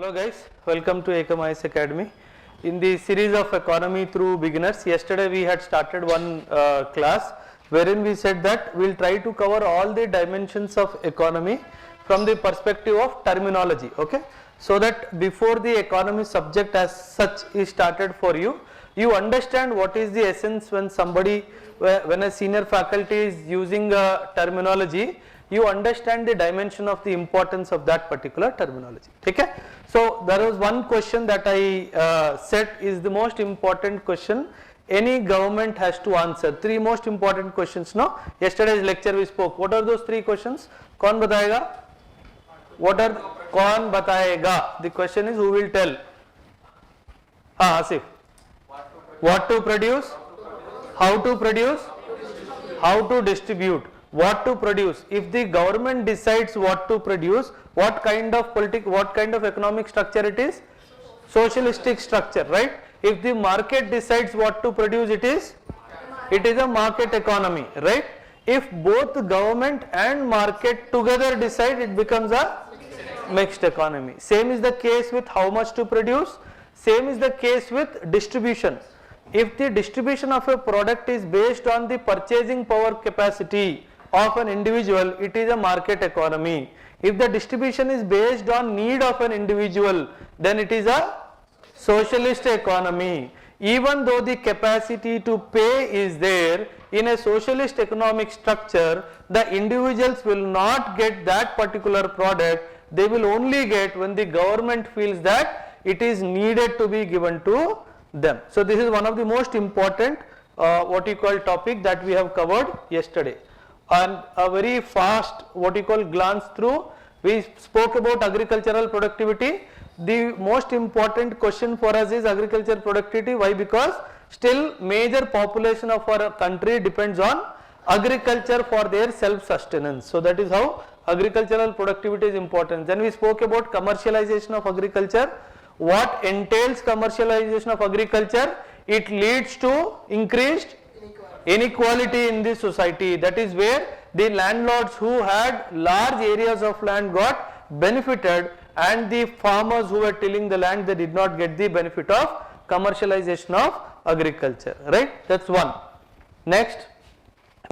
Hello guys, welcome to Ekam Academy. In the series of economy through beginners, yesterday we had started one class wherein we said that we will try to cover all the dimensions of economy from the perspective of terminology, okay. So that before the economy subject as such is started for you, you understand what is the essence when when a senior faculty is using a terminology, you understand the dimension of the importance of that particular terminology. Okay? So there was one question that I said is the most important question any government has to answer. Three most important questions. No? Yesterday's lecture we spoke. What are those three questions? Kaun batayega? Kaun batayega? The question is who will tell? Asif. What to produce? How to produce? How to distribute? What to produce? If the government decides what to produce, what kind of economic structure it is? Socialistic structure, right? If the market decides what to produce, it is a market economy, right? If both government and market together decide, it becomes a mixed economy. Same is the case with how much to produce, same is the case with distribution. If the distribution of a product is based on the purchasing power capacity of an individual, it is a market economy. If the distribution is based on need of an individual, then it is a socialist economy. Even though the capacity to pay is there, in a socialist economic structure, the individuals will not get that particular product, they will only get when the government feels that it is needed to be given to them. So this is one of the most important what you call topic that we have covered yesterday. And a very fast what you call glance through, we spoke about agricultural productivity. The most important question for us is agricultural productivity. Why? Because still major population of our country depends on agriculture for their self-sustenance. So that is how agricultural productivity is important. Then we spoke about commercialization of agriculture. What entails commercialization of agriculture? It leads to increased inequality in the society. That is where the landlords who had large areas of land got benefited, and the farmers who were tilling the land, they did not get the benefit of commercialization of agriculture, right? That's one. Next,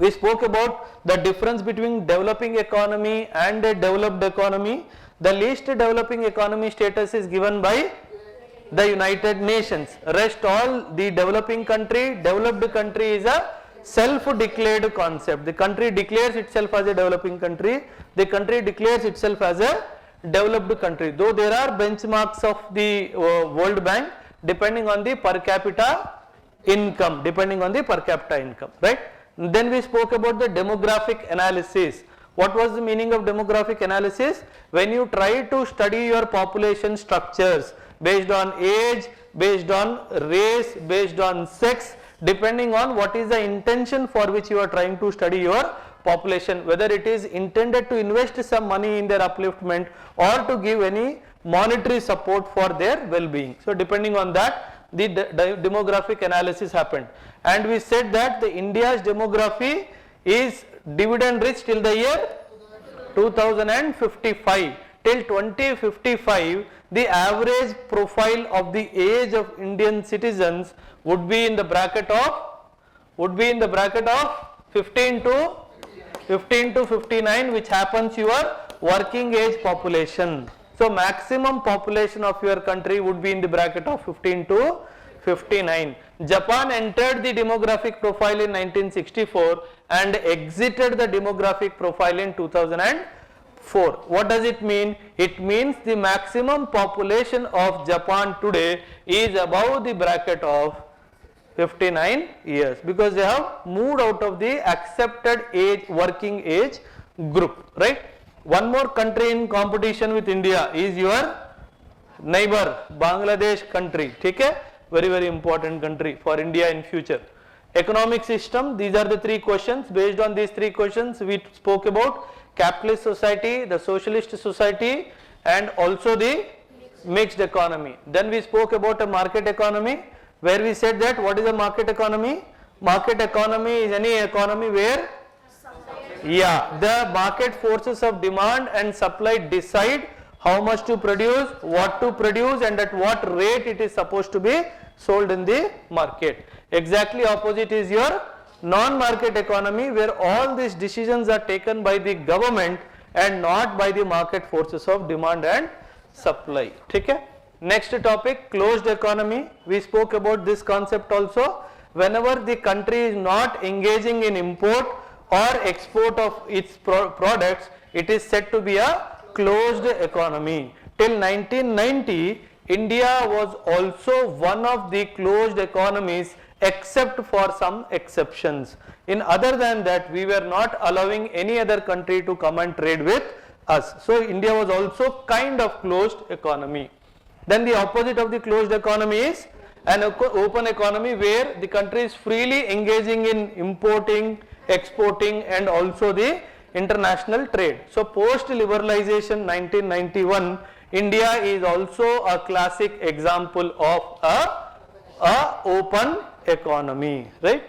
we spoke about the difference between developing economy and a developed economy. The least developing economy status is given by the United Nations. Rest all the developing country, developed country is a self-declared concept. The country declares itself as a developing country, the country declares itself as a developed country. Though there are benchmarks of the World Bank depending on the per capita income, right? Then we spoke about the demographic analysis. What was the meaning of demographic analysis? When you try to study your population structures based on age, based on race, based on sex, depending on what is the intention for which you are trying to study your population, whether it is intended to invest some money in their upliftment or to give any monetary support for their well-being. So depending on that, the demographic analysis happened, and we said that the India's demography is dividend rich till the year 2055. Till 2055, the average profile of the age of Indian citizens would be in the bracket of 15 to 59, which happens your working age population. So maximum population of your country would be in the bracket of 15 to 59. Japan entered the demographic profile in 1964 and exited the demographic profile in 2004. What does it mean? It means the maximum population of Japan today is above the bracket of 59 years, because they have moved out of the accepted age, working age group, right? One more country in competition with India is your neighbor Bangladesh country. Okay? Very important country for India in future. Economic system, these are the three questions. Based on these three questions, we spoke about capitalist society, the socialist society, and also the mixed economy. Then we spoke about a market economy, where we said that what is a market economy? Market economy is any economy where the market forces of demand and supply decide how much to produce, what to produce, and at what rate it is supposed to be sold in the market. Exactly opposite is your non-market economy, where all these decisions are taken by the government and not by the market forces of demand and supply. Okay? Next topic, closed economy. We spoke about this concept also. Whenever the country is not engaging in import or export of its products, it is said to be a closed economy. Till 1990, India was also one of the closed economies except for some exceptions. In other than that, we were not allowing any other country to come and trade with us. So India was also kind of closed economy. Then the opposite of the closed economy is an open economy, where the country is freely engaging in importing, exporting, and also the international trade. So post liberalization 1991, India is also a classic example of a open economy, right?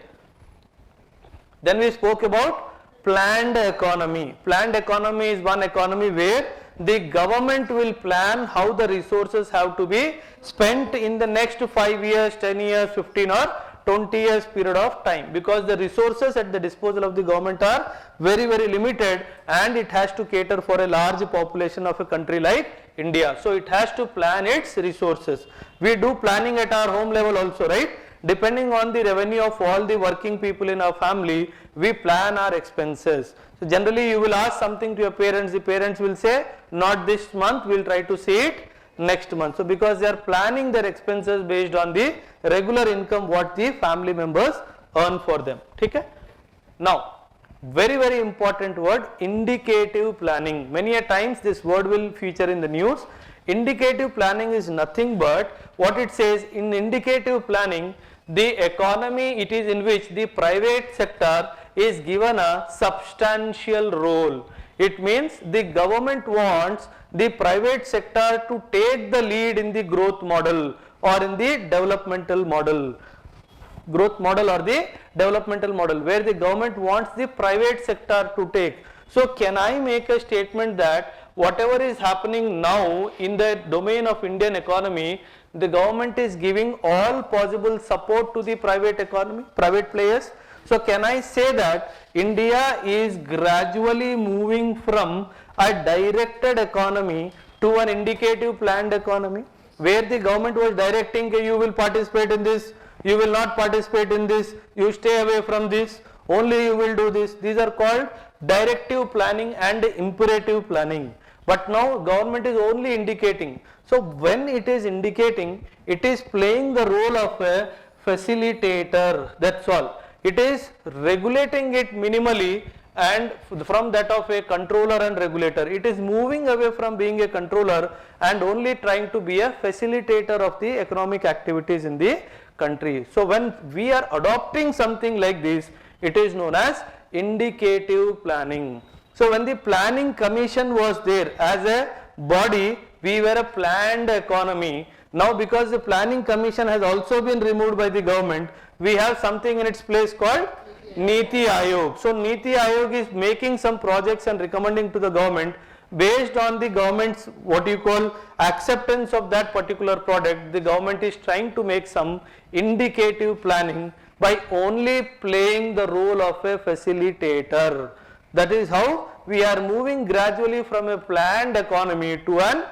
Then we spoke about planned economy. Planned economy is one economy where the government will plan how the resources have to be spent in the next 5 years, 10 years, 15 or 20 years period of time, because the resources at the disposal of the government are very limited, and it has to cater for a large population of a country like India. So it has to plan its resources. We do planning at our home level also, right? Depending on the revenue of all the working people in our family, we plan our expenses. So generally you will ask something to your parents, the parents will say, not this month, we will try to see it next month. So because they are planning their expenses based on the regular income what the family members earn for them. Okay? Now, very important word, indicative planning. Many a times this word will feature in the news. Indicative planning is nothing but what it says. In indicative planning, the economy it is in which the private sector is given a substantial role. It means the government wants the private sector to take the lead in the growth model or in the developmental model. Growth model or the developmental model, where the government wants the private sector to take. So can I make a statement that whatever is happening now in the domain of Indian economy, the government is giving all possible support to the private economy, private players? So can I say that India is gradually moving from a directed economy to an indicative planned economy, where the government was directing, okay, you will participate in this, you will not participate in this, you stay away from this, only you will do this. These are called directive planning and imperative planning. But now government is only indicating. So when it is indicating, it is playing the role of a facilitator, that's all. It is regulating it minimally, and from that of a controller and regulator. It is moving away from being a controller and only trying to be a facilitator of the economic activities in the country. So when we are adopting something like this, it is known as indicative planning. So when the planning commission was there as a body, we were a planned economy. Now because the planning commission has also been removed by the government, we have something in its place called Niti Aayog. So Niti Aayog is making some projects and recommending to the government. Based on the government's what you call acceptance of that particular product, the government is trying to make some indicative planning by only playing the role of a facilitator. That is how we are moving gradually from a planned economy to an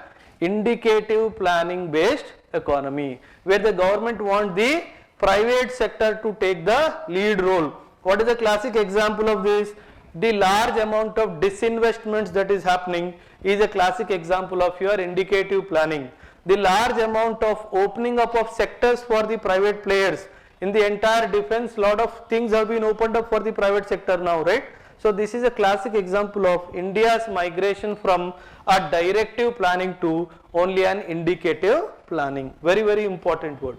indicative planning based economy, where the government wants the private sector to take the lead role. What is the classic example of this? The large amount of disinvestments that is happening is a classic example of your indicative planning. The large amount of opening up of sectors for the private players. In the entire defense, lot of things have been opened up for the private sector now, right? So this is a classic example of India's migration from a directive planning to only an indicative planning. Very important word.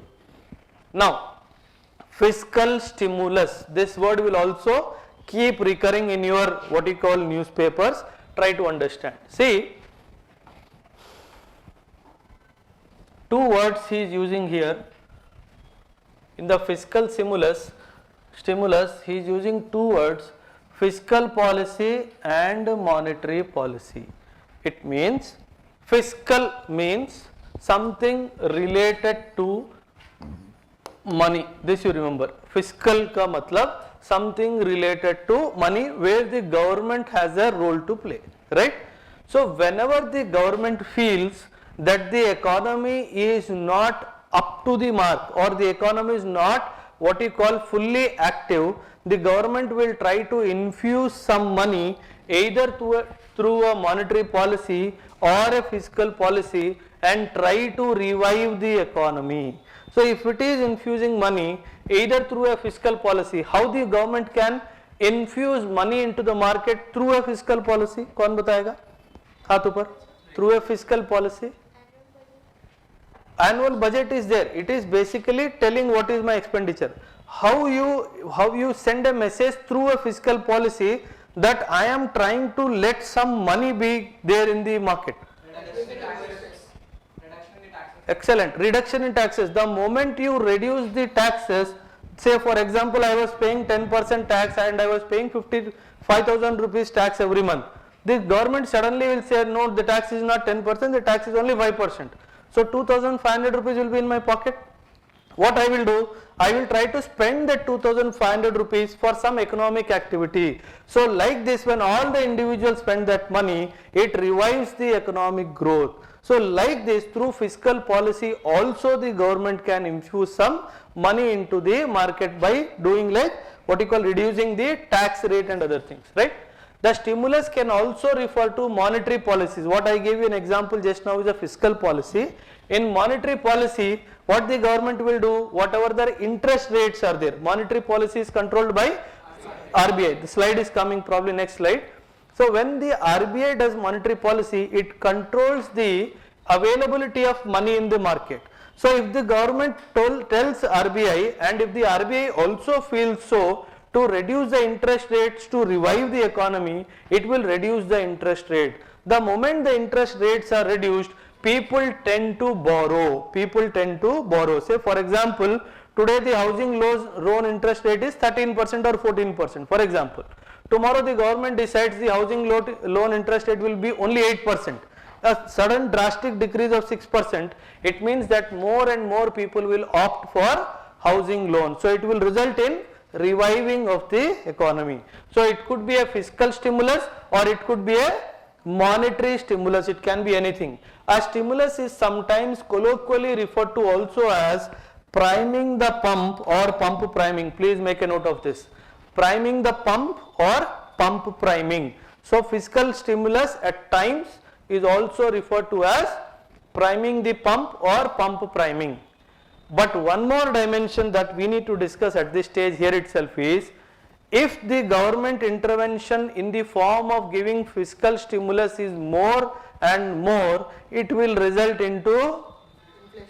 Now, fiscal stimulus. This word will also keep recurring in your what you call newspapers. Try to understand. See, two words he is using here. In the fiscal stimulus, he is using two words, fiscal policy and monetary policy. It means Fiscal means something related to money. This you remember. Fiscal का मतलब something related to money where the government has a role to play, right? So whenever the government feels that the economy is not up to the mark or the economy is not what you call fully active, the government will try to infuse some money either through a monetary policy or a fiscal policy and try to revive the economy. So if it is infusing money either through a fiscal policy, how the government can infuse money into the market through a fiscal policy? कौन बताएगा? हाथ ऊपर. Through a fiscal policy. Annual budget is there. It is basically telling what is my expenditure. How you send a message through a fiscal policy that I am trying to let some money be there in the market. Excellent. Reduction in taxes. The moment you reduce the taxes, say for example I was paying 10% tax and I was paying 55,000 rupees tax every month. The government suddenly will say no, the tax is not 10%, the tax is only 5%. So 2,500 rupees will be in my pocket. What I will do? I will try to spend that 2,500 rupees for some economic activity. So like this, when all the individuals spend that money, it revives the economic growth. So like this, through fiscal policy also the government can infuse some money into the market by doing like what you call reducing the tax rate and other things, right? The stimulus can also refer to monetary policies. What I gave you an example just now is a fiscal policy. In monetary policy, what the government will do, whatever the interest rates are there, monetary policy is controlled by RBI. The slide is coming, probably next slide. So when the RBI does monetary policy, it controls the availability of money in the market. So if the government tells RBI and if the RBI also feels so to reduce the interest rates to revive the economy, it will reduce the interest rate. The moment the interest rates are reduced, people tend to borrow. People tend to borrow. Say for example, today the housing loan interest rate is 13% or 14%, for example. Tomorrow the government decides the housing loan interest rate will be only 8%. A sudden drastic decrease of 6%, it means that more and more people will opt for housing loan. So it will result in reviving of the economy. So it could be a fiscal stimulus or it could be a monetary stimulus. It can be anything. A stimulus is sometimes colloquially referred to also as priming the pump or pump priming. Please make a note of this. Priming the pump or pump priming. So fiscal stimulus at times is also referred to as priming the pump or pump priming. But one more dimension that we need to discuss at this stage here itself is, if the government intervention in the form of giving fiscal stimulus is more and more, it will result into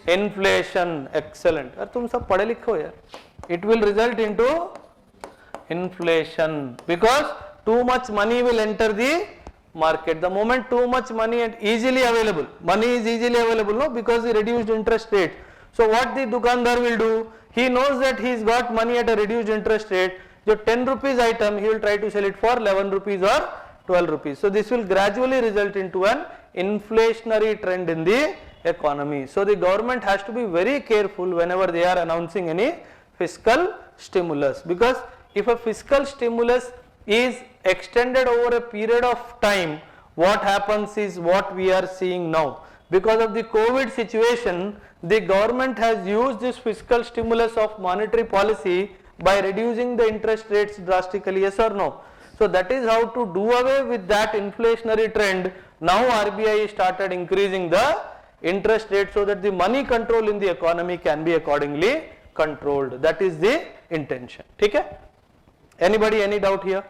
inflation. Excellent. तुम सब पढ़े लिखे हो यार. It will result into inflation because too much money will enter the market. The moment too much money and easily available, money is easily available, no, because the reduced interest rate. So what the dukandar will do, he knows that he's got money at a reduced interest rate. The 10 rupees item, he will try to sell it for 11 rupees or 12 rupees. So this will gradually result into an inflationary trend in the economy. So the government has to be very careful whenever they are announcing any fiscal stimulus, because if a fiscal stimulus is extended over a period of time, what happens is what we are seeing now. Because of the COVID situation, the government has used this fiscal stimulus of monetary policy by reducing the interest rates drastically, yes or no? So that is how to do away with that inflationary trend. Now RBI started increasing the interest rate so that the money control in the economy can be accordingly controlled. That is the intention. Okay? Anybody any doubt here?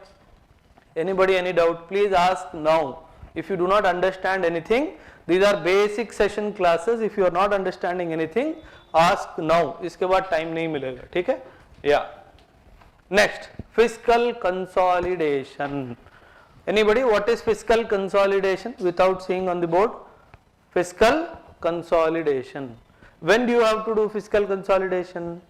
Anybody any doubt? Please ask now. If you do not understand anything, these are basic session classes. If you are not understanding anything, ask now. इसके बाद time नहीं मिलेगा. ठीक है? Yeah. Next, fiscal consolidation. Anybody? What is fiscal consolidation? Without seeing on the board, fiscal consolidation. When do you have to do fiscal consolidation?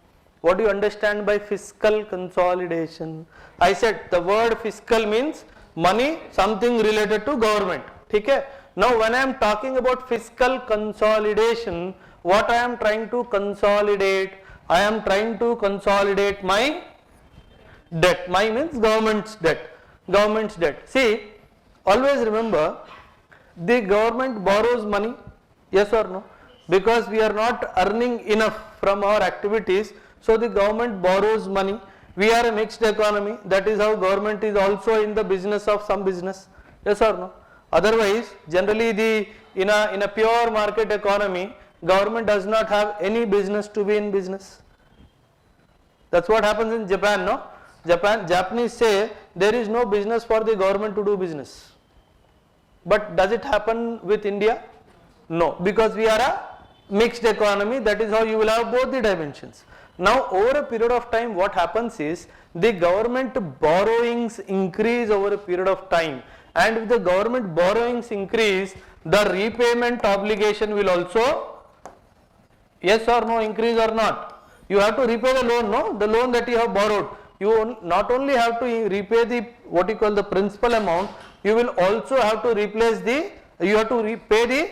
What do you understand by fiscal consolidation? I said the word fiscal means money, something related to government. ठीक है? Now when I am talking about fiscal consolidation, what I am trying to consolidate? I am trying to consolidate my debt. My means government's debt. Government's debt. See, always remember, the government borrows money, yes or no? Because we are not earning enough from our activities, so the government borrows money. We are a mixed economy, that is how government is also in the business of some business, yes or no? Otherwise, generally in a pure market economy, government does not have any business to be in business. That's what happens in Japan, no? Japanese say there is no business for the government to do business. But does it happen with India? No, because we are a mixed economy, that is how you will have both the dimensions. Now over a period of time, what happens is the government borrowings increase over a period of time, and if the government borrowings increase, the repayment obligation will also, yes or no, increase or not? You have to repay the loan, no? The loan that you have borrowed. You not only have to repay the what you call the principal amount, you will also have to repay the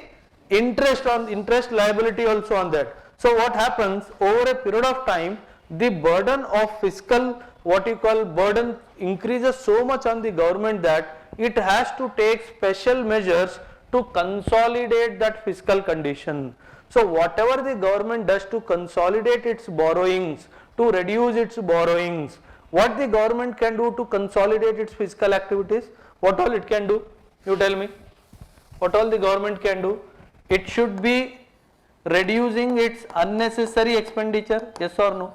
interest liability also on that. So what happens over a period of time, the burden of fiscal what you call burden increases so much on the government that it has to take special measures to consolidate that fiscal condition. So whatever the government does to consolidate its borrowings, to reduce its borrowings, what the government can do to consolidate its fiscal activities? What all it can do? You tell me. What all the government can do? It should be reducing its unnecessary expenditure, yes or no?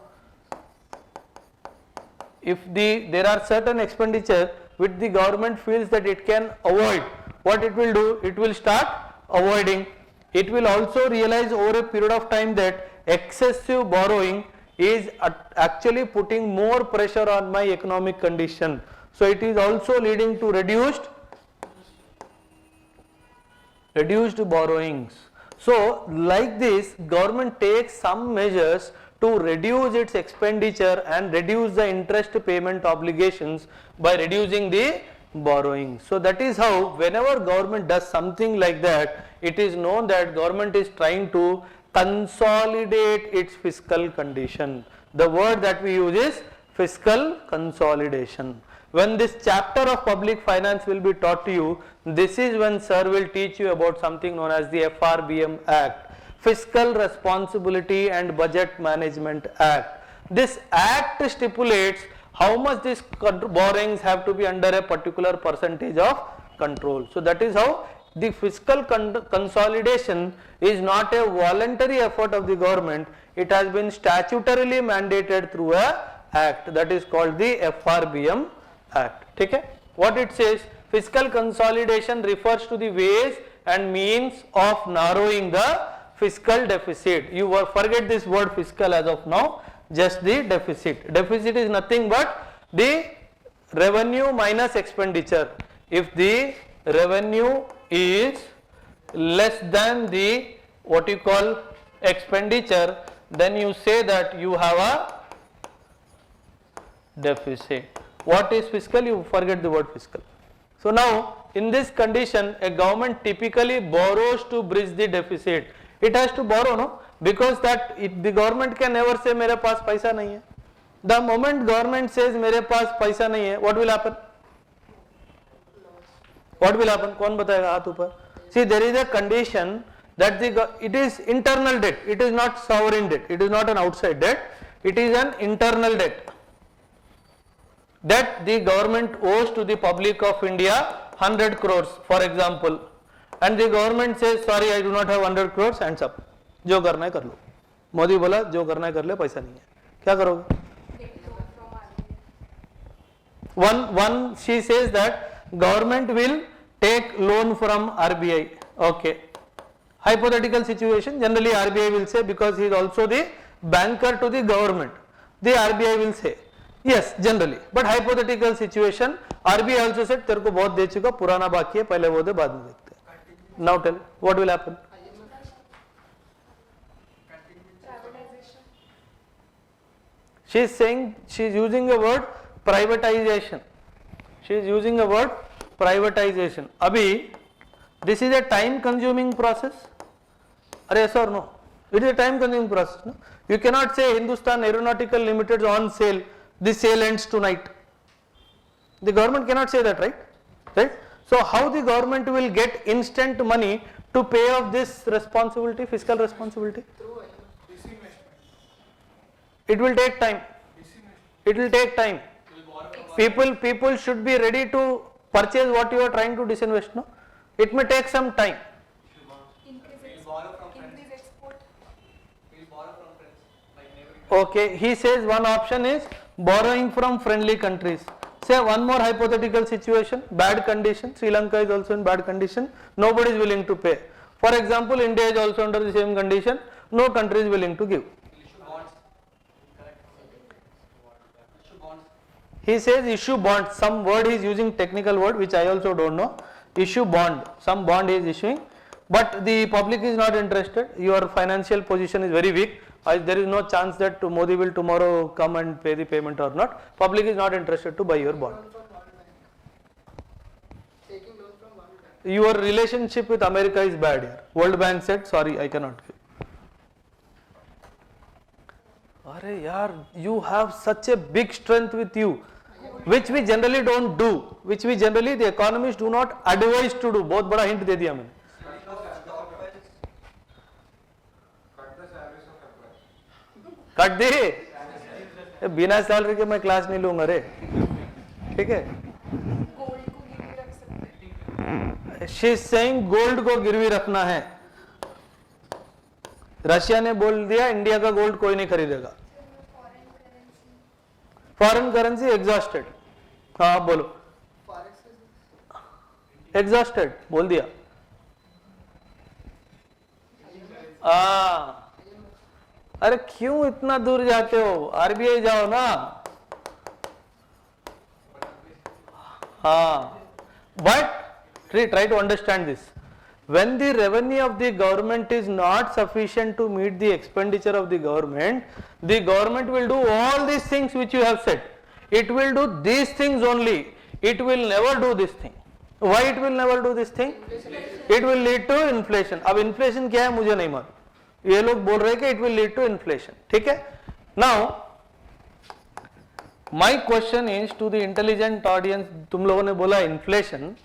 If there are certain expenditure which the government feels that it can avoid, what it will do? It will start avoiding. It will also realize over a period of time that excessive borrowing is actually putting more pressure on my economic condition. So it is also leading to reduced borrowings. So like this, government takes some measures to reduce its expenditure and reduce the interest payment obligations by reducing the borrowing. So that is how whenever government does something like that, it is known that government is trying to consolidate its fiscal condition. The word that we use is fiscal consolidation. When this chapter of public finance will be taught to you, this is when sir will teach you about something known as the FRBM Act, Fiscal Responsibility and Budget Management Act. This act stipulates how much these borrowings have to be under a particular percentage of control. So that is how the fiscal consolidation is not a voluntary effort of the government, it has been statutorily mandated through a act, that is called the FRBM Act. Okay? What it says, fiscal consolidation refers to the ways and means of narrowing the fiscal deficit. You forget this word fiscal as of now, just the deficit. Deficit is nothing but the revenue minus expenditure. If the revenue is less than the what you call expenditure, then you say that you have a deficit. What is fiscal? You forget the word fiscal. So now in this condition, a government typically borrows to bridge the deficit. It has to borrow, no? Because the government can never say मेरे पास पैसा नहीं है. The moment government says मेरे पास पैसा नहीं है, what will happen? What will happen? कौन बताएगा हाथ ऊपर? See, there is a condition that it is internal debt. It is not sovereign debt. It is not an outside debt. It is an internal debt that the government owes to the public of India 100 crores, for example, and the government says, sorry, I do not have 100 crores, hands up. जो करना है कर लो. मोदी बोला जो करना है कर ले, पैसा नहीं है. क्या करोगे? One she says that government will take loan from RBI. Okay. Hypothetical situation, generally RBI will say, because he is also the banker to the government, the RBI will say yes generally, but hypothetical situation, RBI also said तेरे को बहुत दे चुका, पुराना बाकी है, पहले वो दे बाद में देखते हैं. Now tell, what will happen? She is saying, she is using a word privatization. She is using a word privatization. अभी This is a time consuming process. Are yes or no? It is a time consuming process. No? You cannot say Hindustan Aeronautical Limited is on sale, this sale ends tonight. The government cannot say that, right? Right? So how the government will get instant money to pay off this responsibility, fiscal responsibility? It will take time. It will take time. People should be ready to purchase what you are trying to disinvest. No, it may take some time. Okay, he says one option is borrowing from friendly countries. Say one more hypothetical situation, bad condition, Sri Lanka is also in bad condition, nobody is willing to pay. For example, India is also under the same condition, no country is willing to give. He says issue bond, some word he is using, technical word which I also don't know, issue bond, some bond he is issuing, but the public is not interested, your financial position is very weak, there is no chance that Modi will tomorrow come and pay the payment or not, public is not interested to buy your bond. Your relationship with America is bad here. World Bank said, sorry, I cannot give. Arey yaar, you have such a big strength with you, which we generally don't do, which we generally, the economists do not advise to do. बहुत बड़ा hint दे दिया मैंने. Cut दे, बिना salary के मैं class नहीं लूंगा रे, ठीक है? She is saying गोल्ड को गिरवी रखना है. रशिया ने बोल दिया इंडिया का गोल्ड कोई नहीं खरीदेगा. Foreign currency exhausted. हाँ बोलो. एग्जॉस्टेड बोल दिया. अरे क्यों इतना दूर जाते हो, आरबीआई जाओ ना. हाँ, but try to understand this. When the revenue of the government is not sufficient to meet the expenditure of the government will do all these things which you have said. It will do these things only. It will never do this thing. Why it will never do this thing? It will lead to inflation. अब inflation क्या है मुझे नहीं मालूम. ये लोग बोल रहे हैं कि it will lead to inflation. ठीक है? Now, my question is to the intelligent audience. तुम लोगों ने बोला inflation.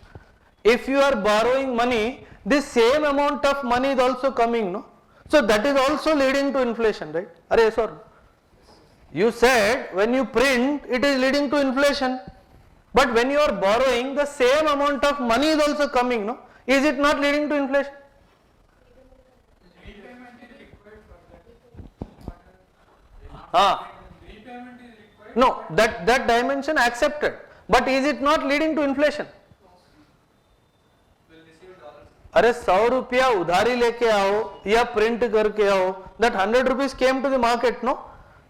If you are borrowing money, this same amount of money is also coming, no? So that is also leading to inflation, right? Are sir, you said when you print, it is leading to inflation. But when you are borrowing, the same amount of money is also coming, no? Is it not leading to inflation? No, that dimension accepted. But is it not leading to inflation? अरे 100 रुपया उधारी लेके आओ या print करके आओ, that 100 rupees came to the market, no?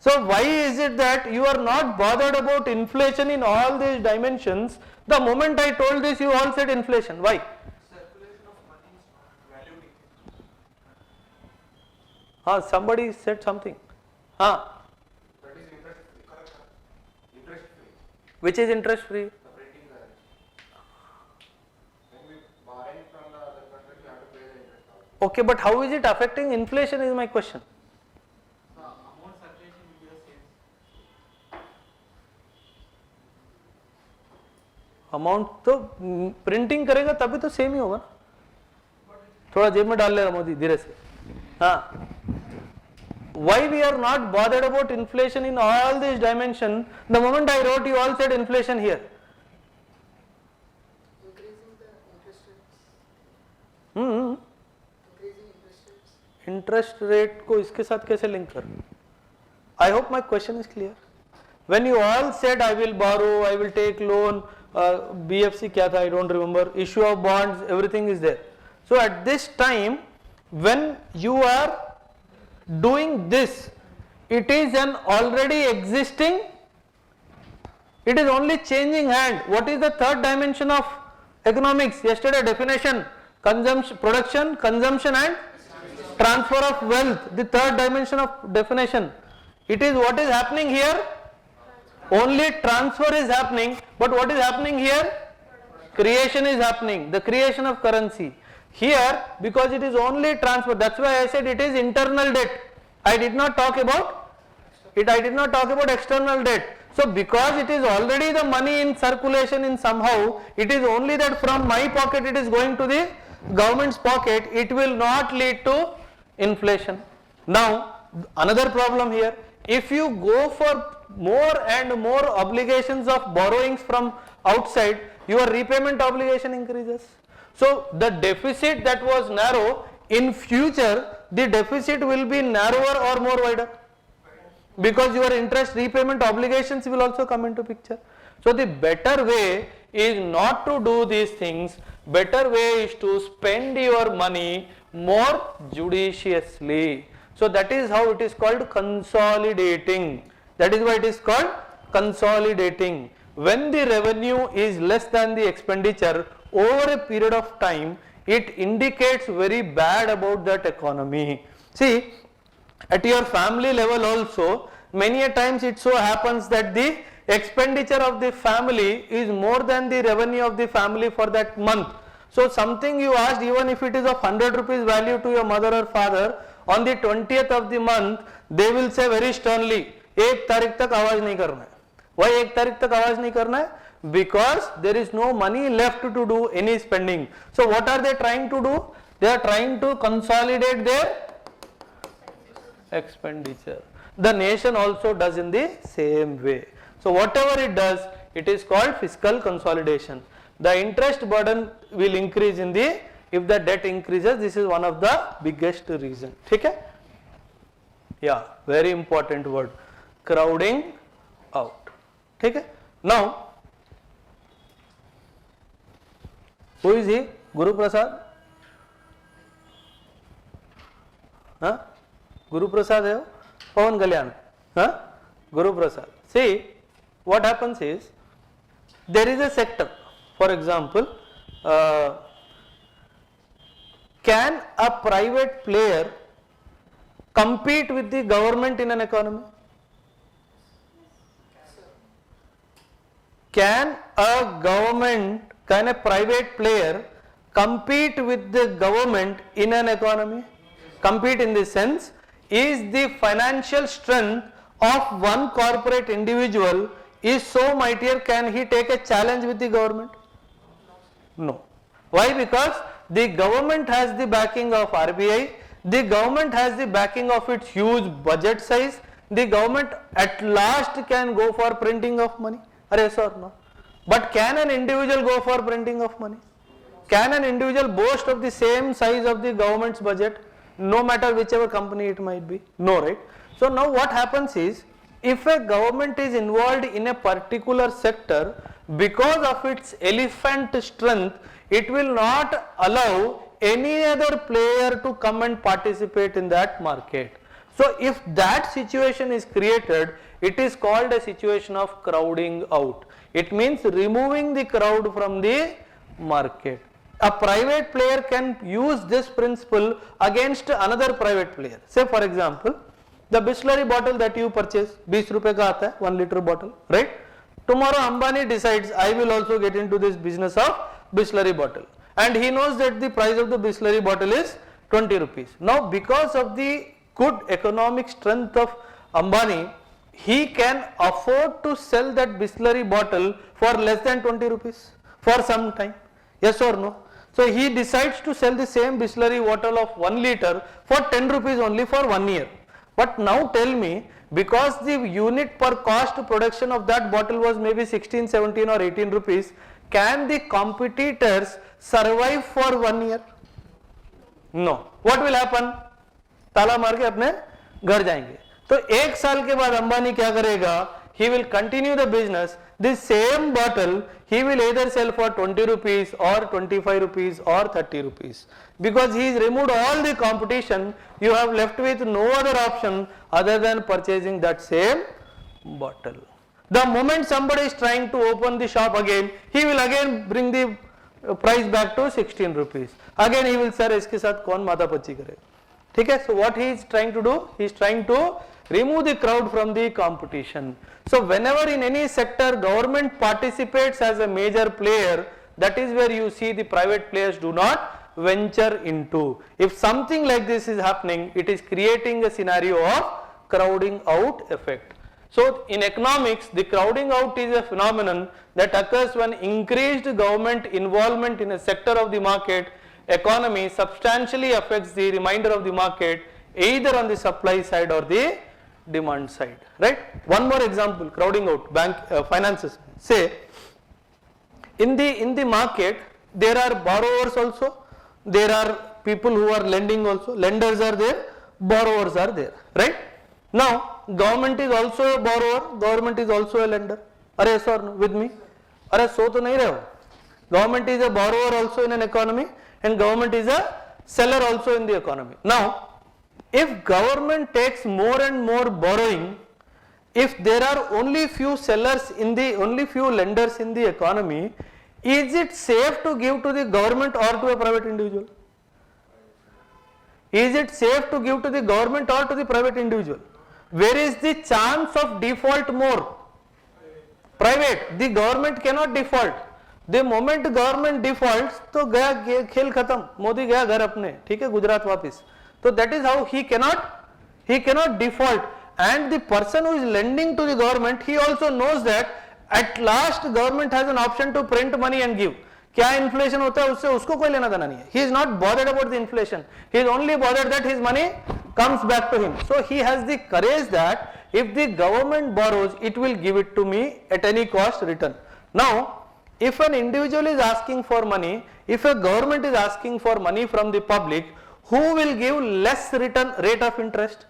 So why is it that you are not bothered about inflation in all these dimensions? The moment I told this, you all said inflation. Why? Circulation of money is not valued. Somebody said something. That is interest free. Interest free. Which is interest free? The printing currency. When we borrowing from the other country, we have to pay the interest also. Okay, but how is it affecting inflation is my question. The amount circulation will be the same. Amount तो printing करेगा तभी तो same ही होगा ना. थोड़ा जेब में डाल लेगा मोदी धीरे से. हाँ, why we are not bothered about inflation in all these dimensions? The moment I wrote, you all said inflation here. Increasing the interest rates. Increasing interest rates. Interest rate को इसके साथ कैसे लिंक कर? I hope my question is clear. When you all said I will borrow, I will take loan, BFC क्या था, I don't remember, issue of bonds, everything is there. So at this time, when you are doing this, it is an already existing, it is only changing hand. What is the third dimension of economics? Yesterday definition, consumption, production, consumption and transfer of wealth. The third dimension of definition. It is what is happening here. Only transfer is happening, but what is happening here? Creation is happening, the creation of currency. Here, because it is only transfer, that's why I said it is internal debt. I did not talk about it, I did not talk about external debt. So because it is already the money in circulation in somehow, it is only that from my pocket it is going to the government's pocket, it will not lead to inflation. Now another problem here, if you go for more and more obligations of borrowings from outside, your repayment obligation increases. So the deficit that was narrow, in future the deficit will be narrower or more wider, because your interest repayment obligations will also come into picture. So the better way is not to do these things, better way is to spend your money more judiciously. So that is how it is called consolidating. That is why it is called consolidating. When the revenue is less than the expenditure over a period of time, it indicates very bad about that economy. See, at your family level also, many a times it so happens that the expenditure of the family is more than the revenue of the family for that month. So something you asked, even if it is of 100 rupees value to your mother or father, on the 20th of the month, they will say very sternly, 1 तारीख तक आवाज नहीं करना है. Why 1 तारीख तक आवाज नहीं करना है? Because there is no money left to do any spending. So what are they trying to do? They are trying to consolidate their expenditure. The nation also does in the same way. So whatever it does, it is called fiscal consolidation. The interest burden will increase in the, if the debt increases, this is one of the biggest reason. Okay? Yeah, very important word, crowding out. Okay? Now, who is he? Guru Prasad? Huh? Guru Prasad hai? Pawan Kalyan? Huh? Guru Prasad. See, what happens is, there is a sector, for example, can a private player compete with the government in an economy? Can a private player compete with the government in an economy? Compete in the sense, is the financial strength of one corporate individual is so mightier, can he take a challenge with the government? No. Why? Because the government has the backing of RBI, the government has the backing of its huge budget size, the government at last can go for printing of money. Yes or no? But can an individual go for printing of money? Can an individual boast of the same size of the government's budget, no matter whichever company it might be? No, right? So now what happens is, if a government is involved in a particular sector, because of its elephant strength, it will not allow any other player to come and participate in that market. So if that situation is created, it is called a situation of crowding out. It means removing the crowd from the market. A private player can use this principle against another private player. Say for example, the Bisleri bottle that you purchase, 20 rupees ka aata hai, 1 liter bottle, right? Tomorrow Ambani decides, I will also get into this business of Bisleri bottle, and he knows that the price of the Bisleri bottle is 20 rupees. Now because of the good economic strength of Ambani, he can afford to sell that Bisleri bottle for less than 20 rupees for some time. Yes or no? So he decides to sell the same Bisleri bottle of 1 liter for 10 rupees only for 1 year. But now tell me, because the unit per cost production of that bottle was maybe 16, 17 or 18 rupees, can the competitors survive for 1 year? No. What will happen? ताला मार के अपने घर जाएंगे. तो 1 साल के बाद अंबानी क्या करेगा? He will continue the business. This same bottle he will either sell for 20 rupees or 25 rupees or 30 rupees. Because he has removed all the competition, you have left with no other option other than purchasing that same bottle. The moment somebody is trying to open the shop again, he will again bring the price back to 16 rupees. Again he will say, इसके साथ कौन मातापच्ची करेगा? ठीक है? So what he is trying to do? He is trying to remove the crowd from the competition. So whenever in any sector government participates as a major player, that is where you see the private players do not venture into. If something like this is happening, it is creating a scenario of crowding out effect. So in economics, the crowding out is a phenomenon that occurs when increased government involvement in a sector of the market economy substantially affects the remainder of the market, either on the supply side or the demand side, right? One more example, crowding out, bank finances. Say in the market there are borrowers also, there are people who are lending also, lenders are there, borrowers are there, right? Now government is also a borrower, government is also a lender. Are yes or no with me? Are so to nahi rahe ho. Government is a borrower also in an economy and government is a seller also in the economy. Now if government takes more and more borrowing, if there are only few sellers in the, only few lenders in the economy, is it safe to give to the government or to a private individual? Is it safe to give to the government or to the private individual? Where is the chance of default more? Private. The government cannot default. The moment government defaults, तो गया खेल खत्म, मोदी गया घर अपने, ठीक है, गुजरात वापिस. So that is how he cannot default. And the person who is lending to the government, he also knows that at last government has an option to print money and give. क्या inflation होता है उससे उसको कोई लेना देना नहीं है. He is not bothered about the inflation. He is only bothered that his money comes back to him. So he has the courage that if the government borrows, it will give it to me at any cost return. Now, if an individual is asking for money, if a government is asking for money from the public, who will give less return rate of interest?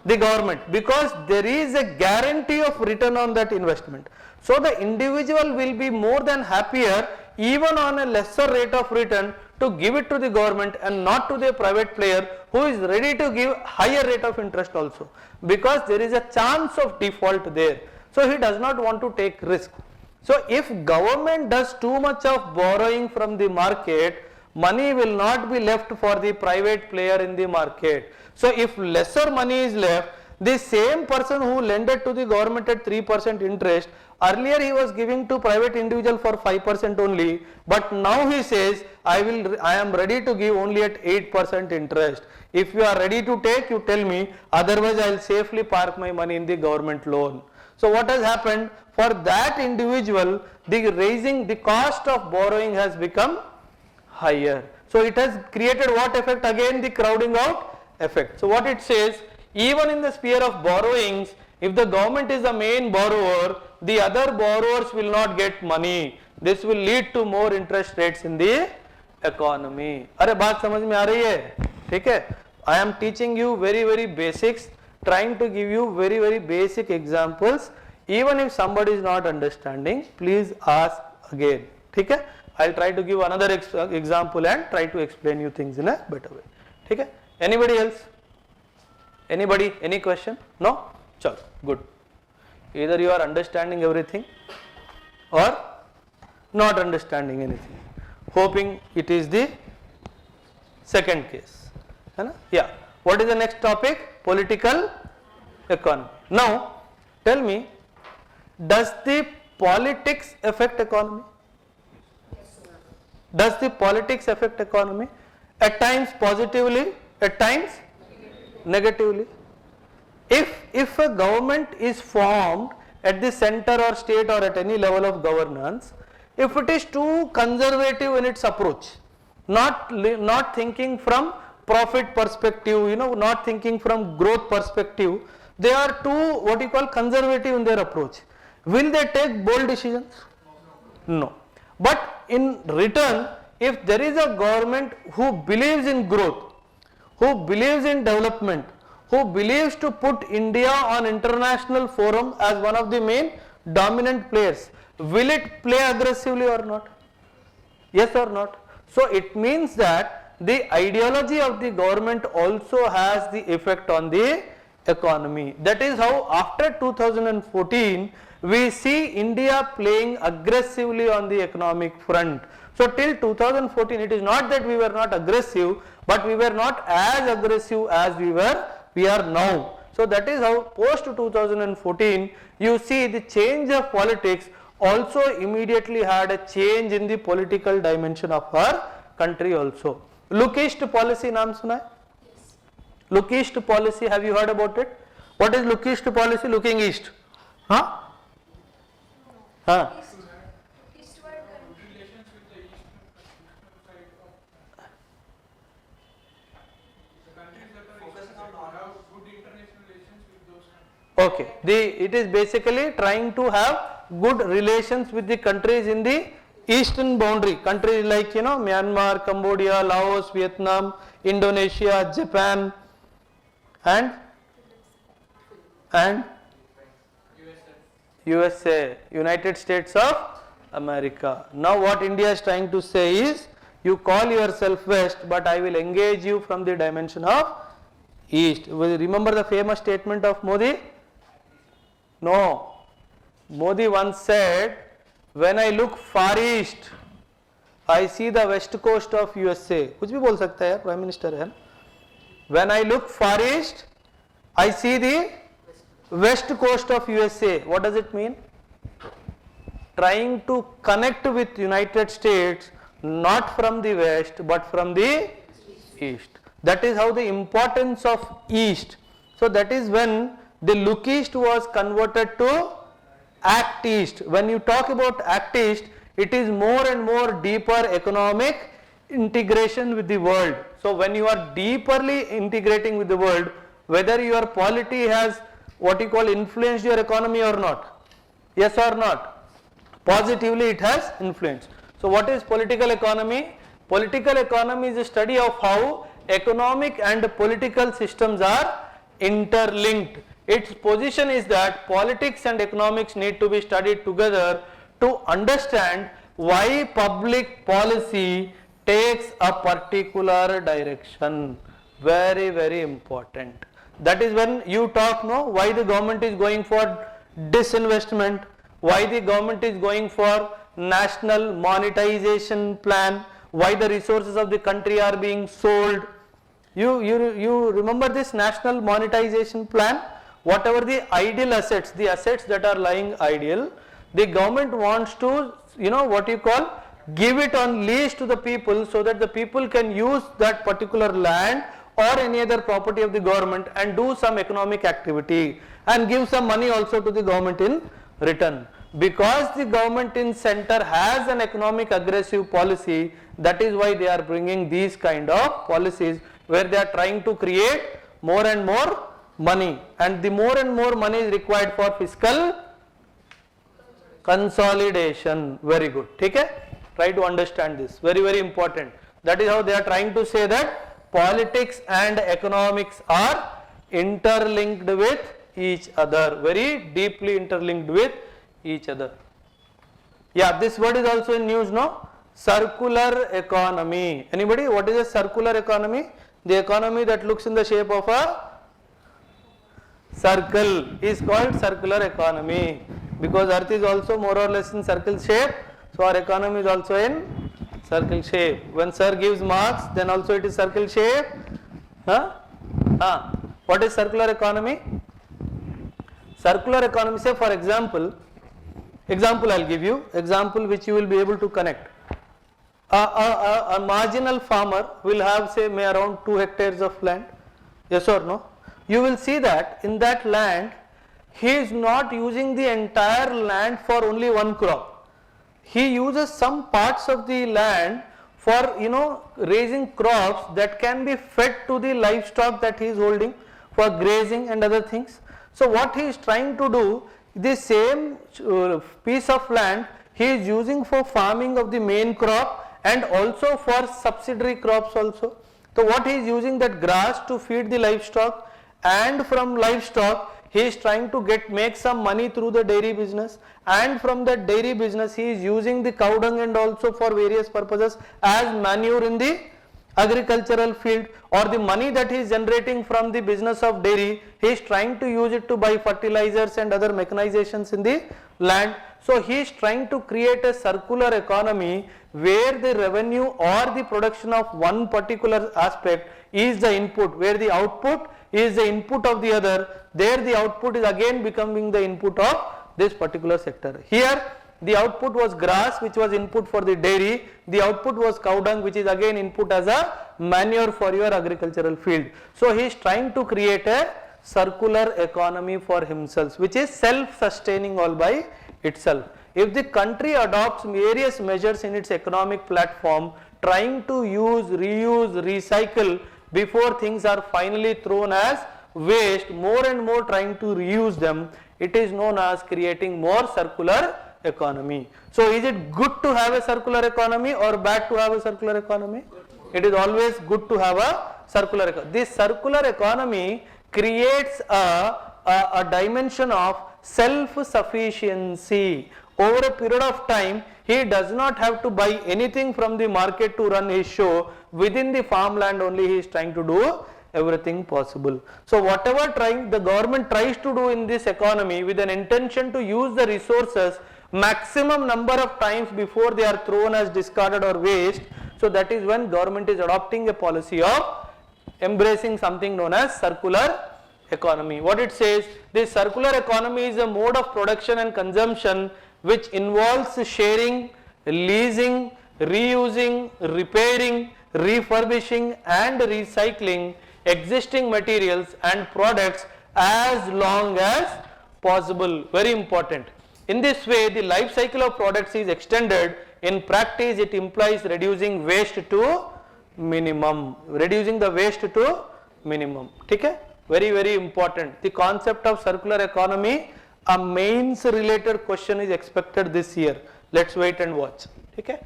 The government, because there is a guarantee of return on that investment. So the individual will be more than happier even on a lesser rate of return to give it to the government and not to the private player who is ready to give higher rate of interest also, because there is a chance of default there. So he does not want to take risk. So if government does too much of borrowing from the market, money will not be left for the private player in the market. So if lesser money is left, the same person who lended to the government at 3% interest, earlier he was giving to private individual for 5% only, but now he says I am ready to give only at 8% interest. If you are ready to take, you tell me, otherwise I will safely park my money in the government loan. So what has happened? For that individual, the cost of borrowing has become higher. So it has created what effect? Again the crowding out effect. So what it says, even in the sphere of borrowings, if the government is the main borrower, the other borrowers will not get money. This will lead to more interest rates in the economy. अरे बात समझ में आ रही है? ठीक है? I am teaching you very basics, trying to give you very basic examples. Even if somebody is not understanding, please ask again. ठीक है? I'll try to give another example and try to explain you things in a better way. ठीक है? Anybody else? Anybody? Any question? No? Chalo, good. Either you are understanding everything or not understanding anything. Hoping it is the second case. Yeah. What is the next topic? Political economy. Now, tell me, does the politics affect economy? Does the politics affect economy? At times positively, at times negatively. If a government is formed at the center or state or at any level of governance, if it is too conservative in its approach, not thinking from profit perspective, not thinking from growth perspective, they are too what you call conservative in their approach. Will they take bold decisions? No. But in return, if there is a government who believes in growth, who believes in development, who believes to put India on international forum as one of the main dominant players, will it play aggressively or not? Yes or not? So it means that the ideology of the government also has the effect on the economy. That is how after 2014 we see India playing aggressively on the economic front. So till 2014 it is not that we were not aggressive, but we were not as aggressive as we are now. So that is how post 2014 you see the change of politics also immediately had a change in the political dimension of our country also. Look East policy नाम सुना है? Look East policy, have you heard about it? What is Look East policy? Looking East. Huh? Huh? Eastward Relations with the eastern side of the countries that are focusing on have good international relations with those countries. Okay, it is basically trying to have good relations with the countries in the eastern boundary, countries like Myanmar, Cambodia, Laos, Vietnam, Indonesia, Japan, and USA, United States of America. Now what India is trying to say is, you call yourself West, but I will engage you from the dimension of East. Remember the famous statement of Modi? No. Modi once said, when I look far east, I see the west coast of USA. कुछ भी बोल सकता है prime minister है. When I look far east, I see the west coast of USA. What does it mean? Trying to connect with United States, not from the west, but from the east. That is how the importance of east. So that is when the look east was converted to act east. When you talk about act east, it is more and more deeper economic integration with the world. So when you are deeply integrating with the world, whether your polity has what you call influenced your economy or not, yes or not, positively it has influenced. So what is political economy? Political economy is a study of how economic and political systems are interlinked. Its position is that politics and economics need to be studied together to understand why public policy takes a particular direction. Very, very important. That is when you talk, why the government is going for disinvestment, why the government is going for national monetization plan, why the resources of the country are being sold. You remember this national monetization plan? Whatever the ideal assets, the assets that are lying ideal, the government wants to, what you call, give it on lease to the people so that the people can use that particular land or any other property of the government and do some economic activity and give some money also to the government in return. Because the government in center has an economic aggressive policy, that is why they are bringing these kind of policies where they are trying to create more and more money, and the more and more money is required for fiscal consolidation. Very good. Okay? Try to understand this. Very, very important. That is how they are trying to say that politics and economics are interlinked with each other. Very deeply interlinked with each other. Yeah, this word is also in news, no? Circular economy. Anybody? What is a circular economy? The economy that looks in the shape of a circle is called circular economy, because earth is also more or less in circle shape, so our economy is also in circle shape. When sir gives marks, then also it is circle shape. What is circular economy? Circular economy, say for example I'll give you example which you will be able to connect. A marginal farmer will have, say, may around 2 hectares of land. Yes or no? You will see that in that land he is not using the entire land for only one crop. He uses some parts of the land for raising crops that can be fed to the livestock that he is holding for grazing and other things. So what he is trying to do, the same piece of land he is using for farming of the main crop and also for subsidiary crops also. So what he is using that grass to feed the livestock, and from livestock he is trying to make some money through the dairy business, and from that dairy business he is using the cow dung and also for various purposes as manure in the agricultural field, or the money that he is generating from the business of dairy he is trying to use it to buy fertilizers and other mechanizations in the land. So he is trying to create a circular economy where the revenue or the production of one particular aspect is the input, where the output is the input of the other, there the output is again becoming the input of this particular sector. Here the output was grass, which was input for the dairy, the output was cow dung, which is again input as a manure for your agricultural field. So he is trying to create a circular economy for himself, which is self-sustaining all by itself. If the country adopts various measures in its economic platform, trying to use, reuse, recycle before things are finally thrown as waste, more and more trying to reuse them, it is known as creating more circular economy. So is it good to have a circular economy or bad to have a circular economy? It is always good to have a circular economy. This circular economy creates a dimension of self-sufficiency. Over a period of time, he does not have to buy anything from the market to run his show. Within the farmland only he is trying to do everything possible. So whatever the government tries to do in this economy with an intention to use the resources maximum number of times before they are thrown as discarded or waste, so that is when government is adopting a policy of embracing something known as circular economy. What it says, this circular economy is a mode of production and consumption which involves sharing, leasing, reusing, repairing, refurbishing and recycling existing materials and products as long as possible. Very important. In this way, the life cycle of products is extended. In practice, it implies reducing waste to minimum. Reducing the waste to minimum. Okay? Very, very important. The concept of circular economy, a mains related question is expected this year. Let's wait and watch. Okay?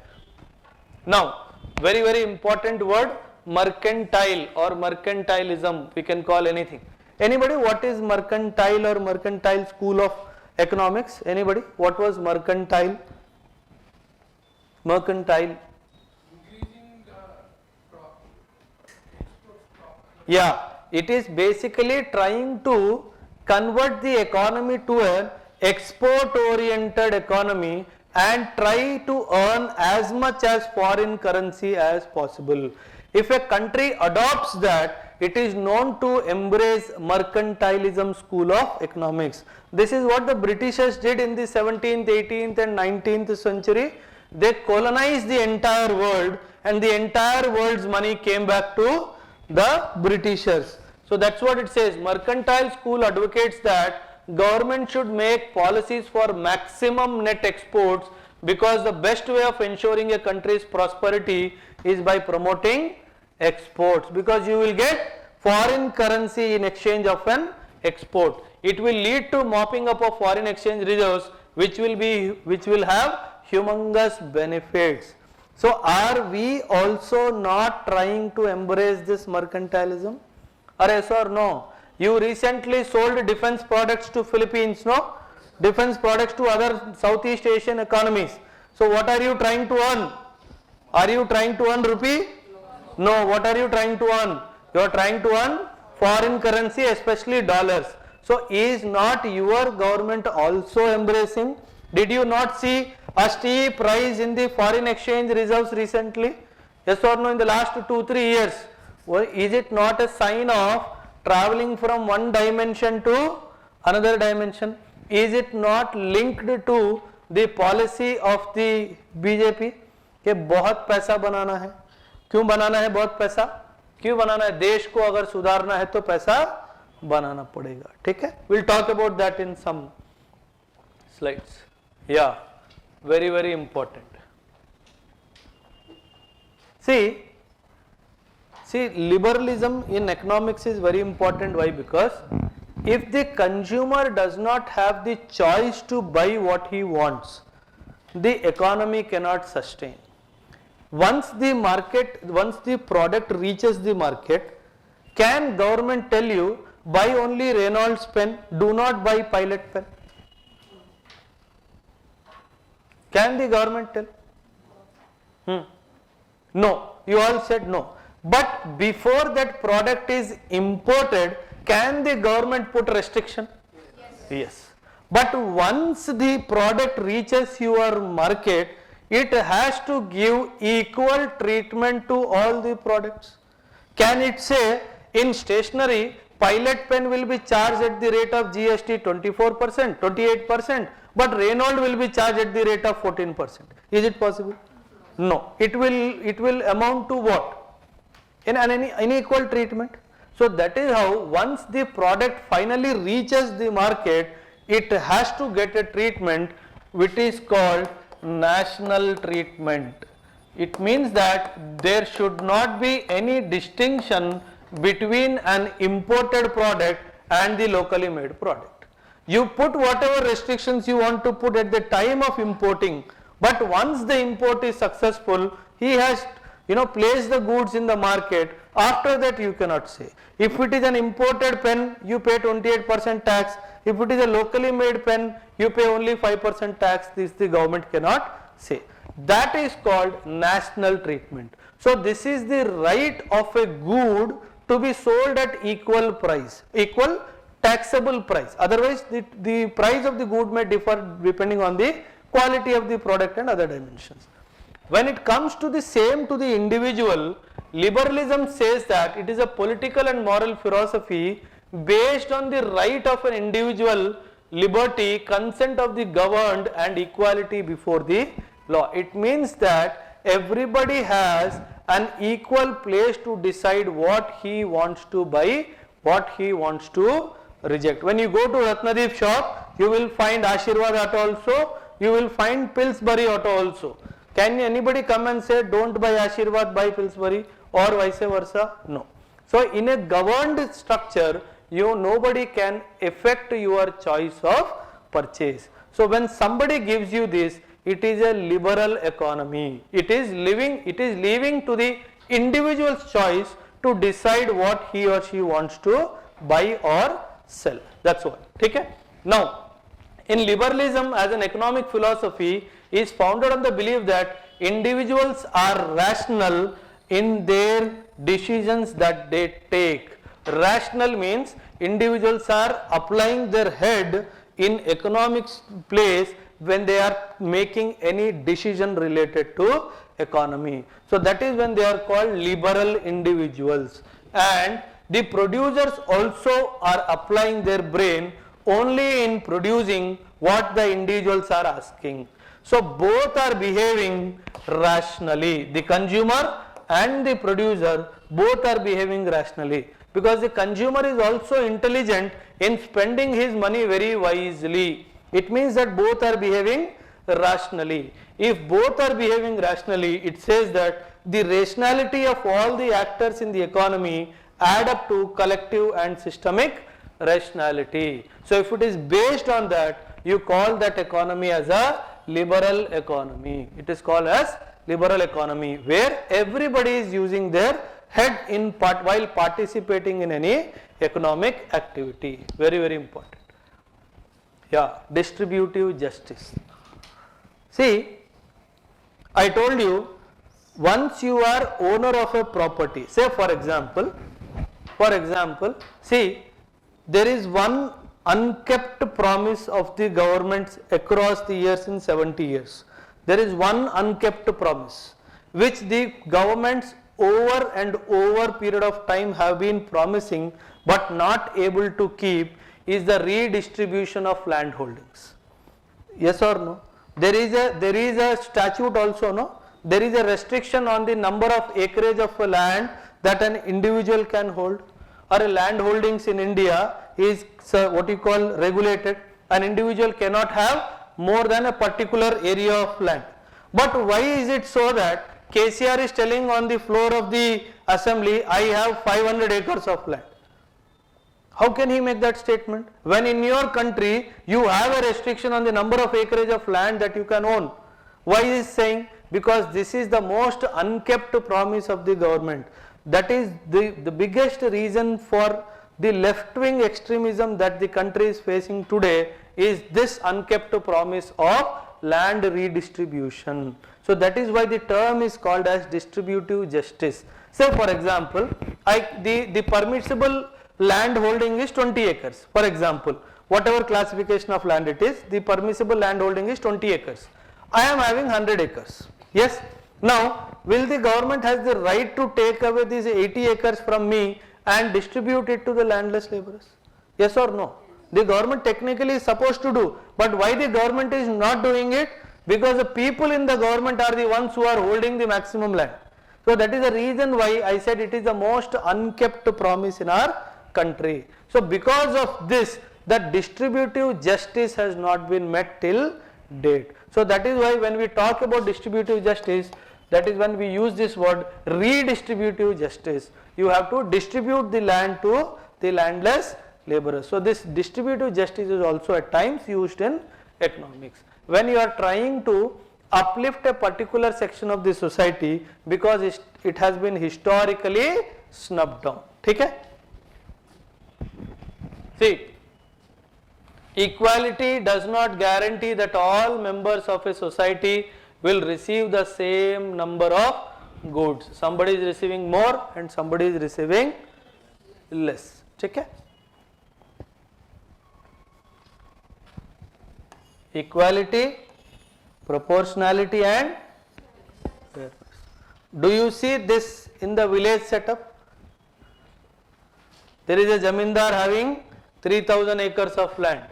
Now, very, very important word, mercantile or mercantilism, we can call anything. Anybody, what is mercantile or mercantile school of economics? Anybody? What was mercantile? Mercantile. Increasing the export profit. Yeah, it is basically trying to convert the economy to an export oriented economy and try to earn as much as foreign currency as possible. If a country adopts that, it is known to embrace mercantilism school of economics. This is what the Britishers did in the 17th, 18th and 19th century. They colonized the entire world and the entire world's money came back to the Britishers. So that's what it says. Mercantile school advocates that government should make policies for maximum net exports because the best way of ensuring a country's prosperity is by promoting exports, because you will get foreign currency in exchange of an export. It will lead to mopping up of foreign exchange reserves which will have humongous benefits. So are we also not trying to embrace this mercantilism? Or yes or no? You recently sold defense products to Philippines, no? Defense products to other Southeast Asian economies. So what are you trying to earn? Are you trying to earn rupee? No. What are you trying to earn? You are trying to earn foreign currency, especially dollars. So is not your government also embracing? Did you not see a steep rise in the foreign exchange reserves recently? Yes or no, in the last 2-3 years? Well, is it not a sign of traveling from one dimension to another dimension? Is it not linked to the policy of the BJP कि बहुत पैसा बनाना है? क्यों बनाना है बहुत पैसा? क्यों बनाना है? देश को अगर सुधारना है तो पैसा बनाना पड़ेगा. ठीक है? We'll talk about that in some slides. Yeah, very, very important. See, liberalism in economics is very important. Why? Because if the consumer does not have the choice to buy what he wants, the economy cannot sustain. Once the product reaches the market, can government tell you buy only Reynolds pen, do not buy Pilot pen? Can the government tell? No, you all said no. But before that product is imported, can the government put restriction? Yes. But once the product reaches your market, it has to give equal treatment to all the products. Can it say in stationery, Pilot pen will be charged at the rate of GST 24%, 28%, but Reynolds will be charged at the rate of 14%. Is it possible? No. It will amount to what? In an unequal treatment. So that is how once the product finally reaches the market, it has to get a treatment which is called national treatment. It means that there should not be any distinction between an imported product and the locally made product. You put whatever restrictions you want to put at the time of importing, but once the import is successful, he has place the goods in the market. After that you cannot say. If it is an imported pen, you pay 28% tax. If it is a locally made pen, you pay only 5% tax. This the government cannot say. That is called national treatment. So this is the right of a good to be sold at equal price, equal taxable price. Otherwise the price of the good may differ depending on the quality of the product and other dimensions. When it comes to the same to the individual, liberalism says that it is a political and moral philosophy based on the right of an individual, liberty, consent of the governed and equality before the law. It means that everybody has an equal place to decide what he wants to buy, what he wants to reject. When you go to Ratnadeep shop, you will find Ashirwad auto also, you will find Pillsbury auto also. Can anybody come and say don't buy Ashirwad, buy Pillsbury, or vice versa? No. So in a governed structure, nobody can affect your choice of purchase. So when somebody gives you this, it is a liberal economy. It is leaving to the individual's choice to decide what he or she wants to buy or sell. That's all. Okay? Now, in liberalism as an economic philosophy is founded on the belief that individuals are rational in their decisions that they take. Rational means individuals are applying their head in economic place when they are making any decision related to economy. So that is when they are called liberal individuals, and the producers also are applying their brain only in producing what the individuals are asking. So both are behaving rationally. The consumer and the producer both are behaving rationally, because the consumer is also intelligent in spending his money very wisely. It means that both are behaving rationally. If both are behaving rationally, it says that the rationality of all the actors in the economy add up to collective and systemic rationality. So if it is based on that, you call that economy as a liberal economy. It is called as liberal economy, where everybody is using their head in part while participating in any economic activity. Very, very important. Yeah, distributive justice. See, I told you, once you are owner of a property, say for example, see, there is one unkept promise of the governments across the years in 70 years. There is one unkept promise which the governments over and over period of time have been promising but not able to keep, is the redistribution of land holdings. Yes or no? There is a statute also, no? There is a restriction on the number of acreage of a land that an individual can hold, or a land holdings in India is what you call regulated. An individual cannot have more than a particular area of land. But why is it so that KCR is telling on the floor of the assembly, I have 500 acres of land? How can he make that statement when in your country you have a restriction on the number of acreage of land that you can own? Why is he saying? Because this is the most unkept promise of the government. That is the biggest reason for the left-wing extremism that the country is facing today, is this unkept promise of land redistribution. So that is why the term is called as distributive justice. Say for example, the permissible land holding is 20 acres. For example, whatever classification of land it is, the permissible land holding is 20 acres. I am having 100 acres. Yes. Now, will the government has the right to take away these 80 acres from me and distribute it to the landless laborers? Yes or no? The government technically is supposed to do, but why the government is not doing it? Because the people in the government are the ones who are holding the maximum land. So that is the reason why I said it is the most unkept promise in our country. So because of this, that distributive justice has not been met till date. So that is why when we talk about distributive justice, that is when we use this word redistributive justice. You have to distribute the land to the landless laborers. So this distributive justice is also at times used in economics. When you are trying to uplift a particular section of the society because it has been historically snubbed down. Okay? See, equality does not guarantee that all members of a society will receive the same number of goods. Somebody is receiving more and somebody is receiving less. Okay? Equality, proportionality and fairness. Do you see this in the village setup? There is a zamindar having 3000 acres of land.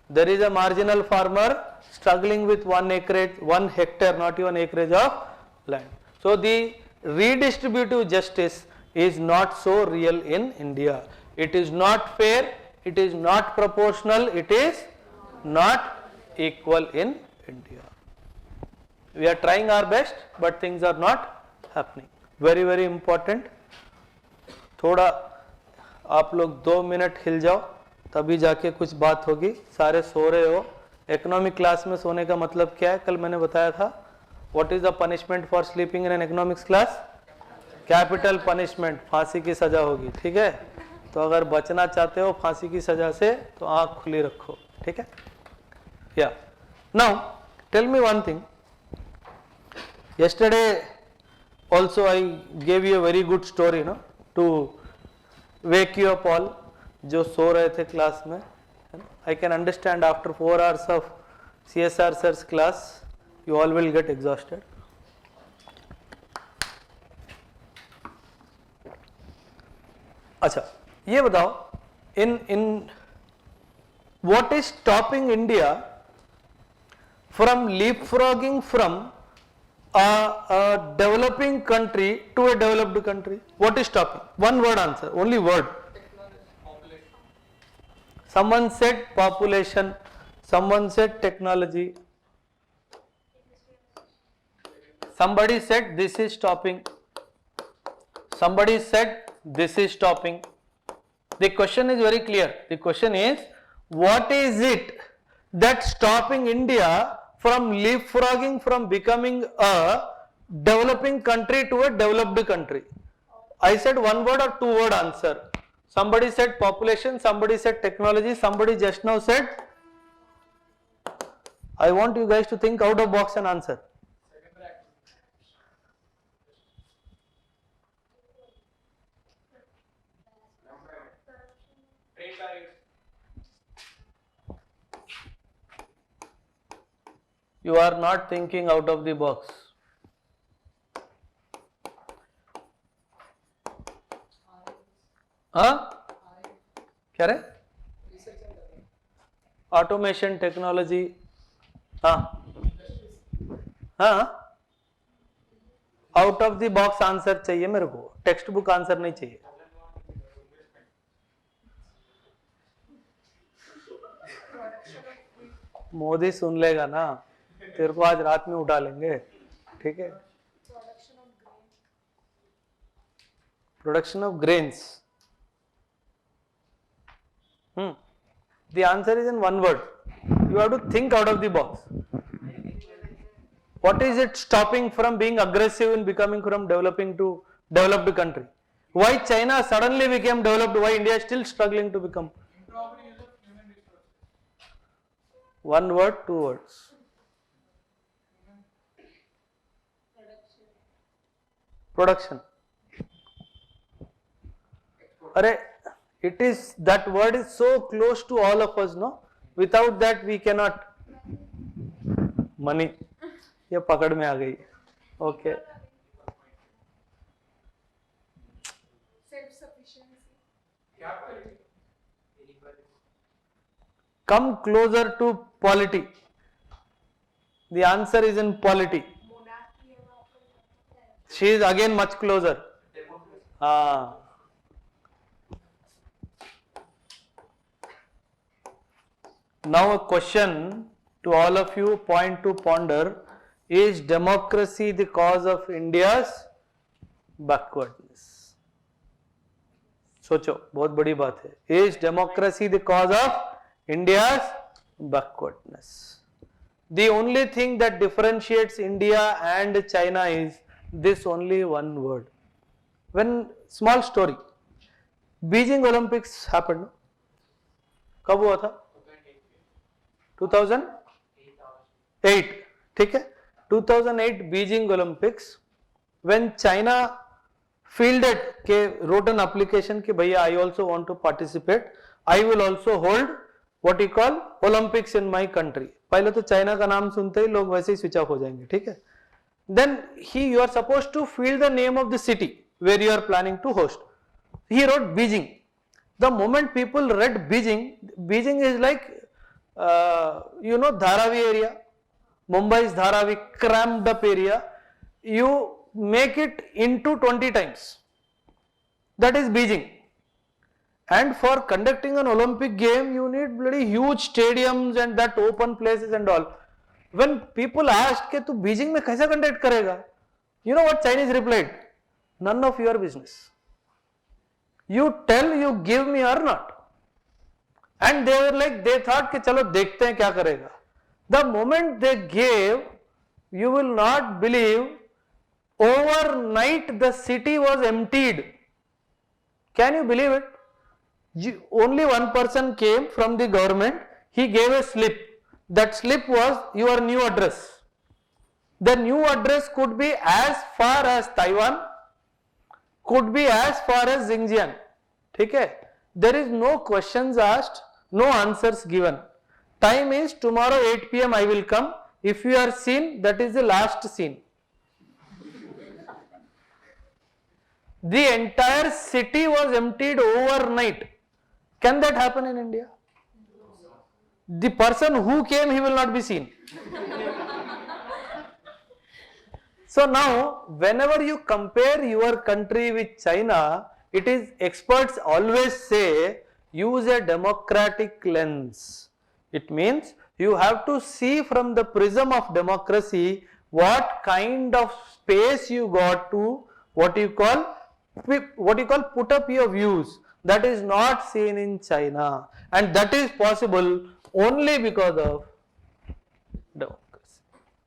There is a marginal farmer struggling with 1 hectare, not even acreage of land. So the redistributive justice is not so real in India. It is not fair, it is not proportional, it is not equal in India. We are trying our best, but things are not happening. Very very important. थोड़ा आप लोग 2 minute हिल जाओ तभी जाके कुछ बात होगी. सारे सो रहे हो. इकोनॉमिक क्लास में सोने का मतलब क्या है? कल मैंने बताया था. What is the punishment for sleeping in an economics class? Capital punishment, फांसी की सजा होगी. ठीक है? तो अगर बचना चाहते हो फांसी की सजा से तो आंख खुली रखो. ठीक है? Yeah. Now, tell me one thing. Yesterday also I gave you a very good story, no? To wake you up all. जो सो रहे थे क्लास में. I can understand after 4 hours of CSR sir's class, you all will get exhausted. अच्छा, ये बताओ. In what is stopping India from leapfrogging from a developing country to a developed country? What is stopping? One word answer, only word. Population. Someone said population, someone said technology, somebody said this is stopping, somebody said this is stopping. The question is very clear. The question is, what is it that's stopping India from leapfrogging from becoming a developing country to a developed country? I said one word or 2 word answer. Somebody said population, somebody said technology, somebody just now said. I want you guys to think out of box and answer. Trade barriers. You are not thinking out of the box. हाँ? क्या रे? Automation technology. हाँ हाँ, out of the box answer चाहिए मेरे को, text book answer नहीं चाहिए. मोदी सुन लेगा ना, तेरे को आज रात में उठा लेंगे. ठीक है? Production of grains. The answer is in one word. You have to think out of the box. What is it stopping from being aggressive in becoming from developing to developed country? Why China suddenly became developed? Why India is still struggling to become? Improper use of human resources. One word, 2 words. Production. Arey, it is, that word is so close to all of us, no? Without that we cannot. Money. ये पकड़ में आ गई. Okay. Self-sufficiency. Capital. come closer to polity. The answer is in polity. She is again much closer. Now a question to all of you, point to ponder: is democracy the cause of India's backwardness? सोचो, बहुत बड़ी बात है. Is democracy the cause of India's backwardness? The only thing that differentiates India and China is this only one word. When, small story, Beijing Olympics happened. कब हुआ था? 2008. ठीक है? 2008 Beijing Olympics. When China fielded के wrote an application कि भैया I also want to participate, I will also hold what you call Olympics in my country. पहले तो चाइना का नाम सुनते ही लोग वैसे ही स्विच ऑफ हो जाएंगे, ठीक है? Then you are supposed to field the name of the city where you are planning to host. He wrote Beijing. The moment people read Beijing, Beijing is like Dharavi area, Mumbai's Dharavi, crammed up area. You make it into 20 times. That is Beijing. And for conducting an Olympic game, you need bloody huge stadiums and that open places and all. When people asked कि तू Beijing में कैसे conduct करेगा, you know what Chinese replied? None of your business. You tell, you give me or not. And they were like, they thought कि चलो देखते हैं क्या करेगा. The moment they gave, you will not believe, overnight the city was emptied. Can you believe it? Only one person came from the government. He gave a slip. That slip was your new address. The new address could be as far as Taiwan, could be as far as Xinjiang. ठीक है? There is no questions asked, no answers given. Time is tomorrow 8 PM I will come. If you are seen, that is the last scene. The entire city was emptied overnight. Can that happen in India? The person who came, he will not be seen. So now, whenever you compare your country with China, it is, experts always say, use a democratic lens. It means you have to see from the prism of democracy what kind of space you got to what you call put up your views. That is not seen in China, and that is possible only because of democracy.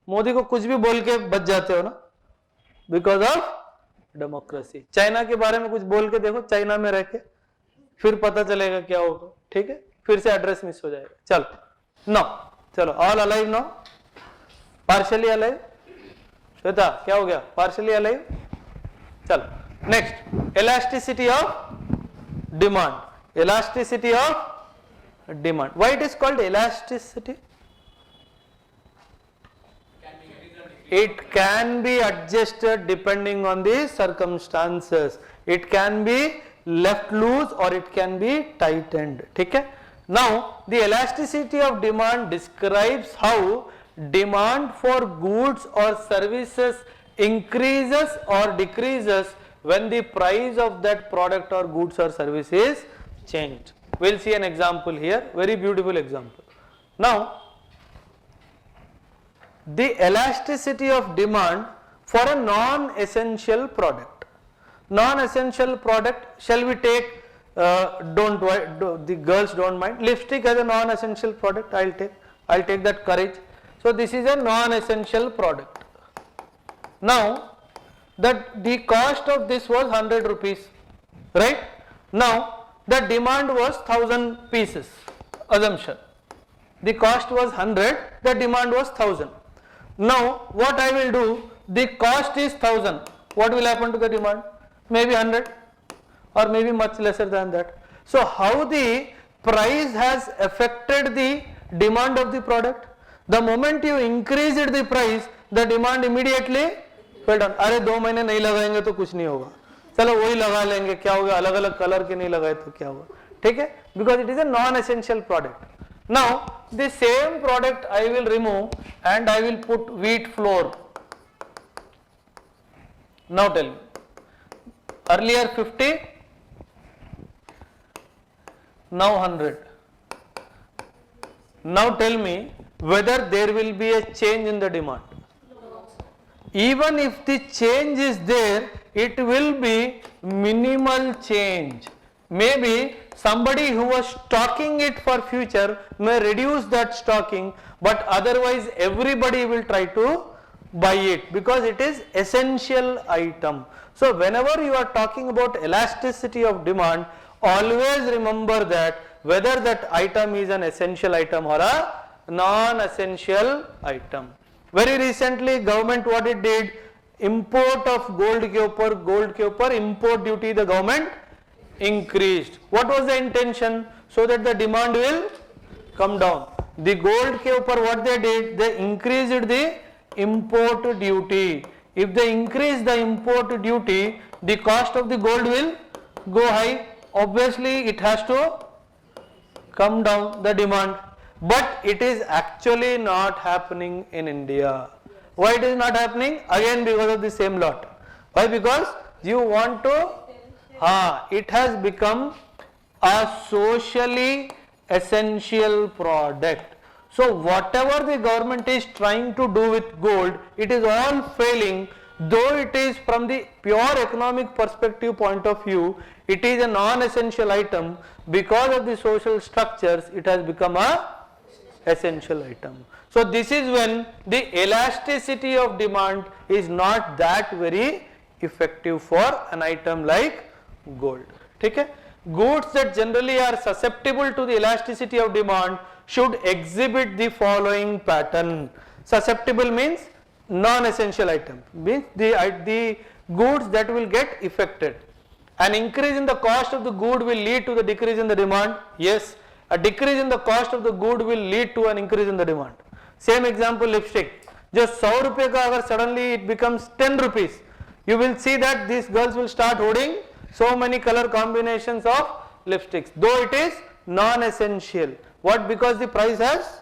Modi को कुछ भी बोल के बच जाते हो ना, because of democracy. China के बारे में कुछ बोल के देखो चाइना में रह के, फिर पता चलेगा क्या होगा. ठीक है, फिर से एड्रेस मिस हो जाएगा. चलो नो, चलो all alive no, partially alive. Shweta क्या हो गया? Partially alive. चलो next, elasticity of demand. Elasticity of demand. Why it is called elasticity? It can be adjusted depending on the circumstances. It can be left loose or it can be tightened. ठीक है? Now the elasticity of demand describes how demand for goods or services increases or decreases when the price of that product or goods or service is changed. We'll see an example here, very beautiful example. Now, the elasticity of demand for a non-essential product. Non-essential product, shall we take, the girls don't mind, lipstick as a non-essential product, I'll take that courage. So this is a non-essential product. Now, that the cost of this was 100 rupees, right? Now the demand was 1000 pieces, assumption. The cost was 100, the demand was 1000. Now what I will do, the cost is 1000, what will happen to the demand? Maybe 100 or maybe much lesser than that. So how the price has affected the demand of the product? The moment you increased the price, the demand immediately fell down. अरे 2 महीने नहीं लगाएंगे तो कुछ नहीं होगा, चलो वही लगा लेंगे, क्या होगा, अलग अलग कलर के नहीं लगाए तो क्या होगा. ठीक है, because it is a non-essential product. Now the same product I will remove and I will put wheat flour. Now tell me, earlier 50, now 100. Now tell me whether there will be a change in the demand. Even if the change is there, it will be minimal change. Maybe somebody who was stocking it for future may reduce that stocking, but otherwise everybody will try to buy it because it is essential item. So whenever you are talking about elasticity of demand, always remember that whether that item is an essential item or a non-essential item. Very recently government what it did, import of gold ke upar import duty the government increased. What was the intention? So that the demand will come down. The gold ke upar what they did, they increased the import duty. If they increase the import duty, the cost of the gold will go high. Obviously it has to come down the demand. But it is actually not happening in India. Why it is not happening? Again because of the same lot. Why? Because you want to, it has become a socially essential product. So whatever the government is trying to do with gold, it is all failing, though it is from the pure economic perspective point of view, it is a non-essential item. Because of the social structures, it has become a essential item. So this is when the elasticity of demand is not that very effective for an item like gold. Okay? Goods that generally are susceptible to the elasticity of demand should exhibit the following pattern. Susceptible means non-essential item, means the goods that will get affected. An increase in the cost of the good will lead to the decrease in the demand. Yes. A decrease in the cost of the good will lead to an increase in the demand. Same example, lipstick. Just 100 rupees ka agar suddenly it becomes 10 rupees, you will see that these girls will start holding so many color combinations of lipsticks, though it is non-essential. What? Because the price has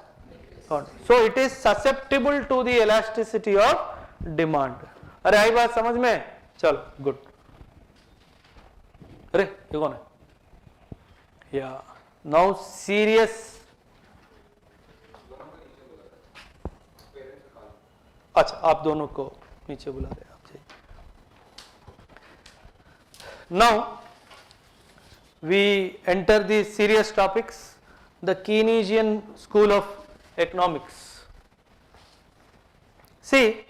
gone. So it is susceptible to the elasticity of demand. अरे आई बात समझ में? चलो, good. अरे ये कौन है? Yeah. Now serious. अच्छा, आप दोनों को नीचे बुला रहे हैं आप जी. Now we enter the serious topics. The Keynesian school of economics. See,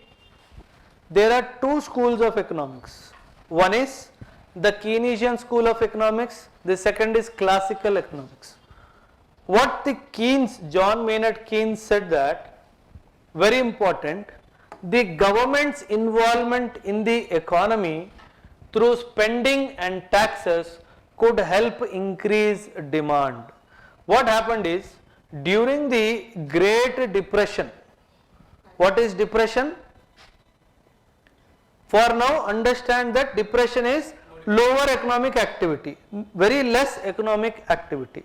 there are two schools of economics. One is the Keynesian school of economics. The second is classical economics. What the Keynes, John Maynard Keynes said that, very important, the government's involvement in the economy through spending and taxes could help increase demand. What happened is, during the Great Depression, what is depression? For now, understand that depression is lower economic activity, very less economic activity.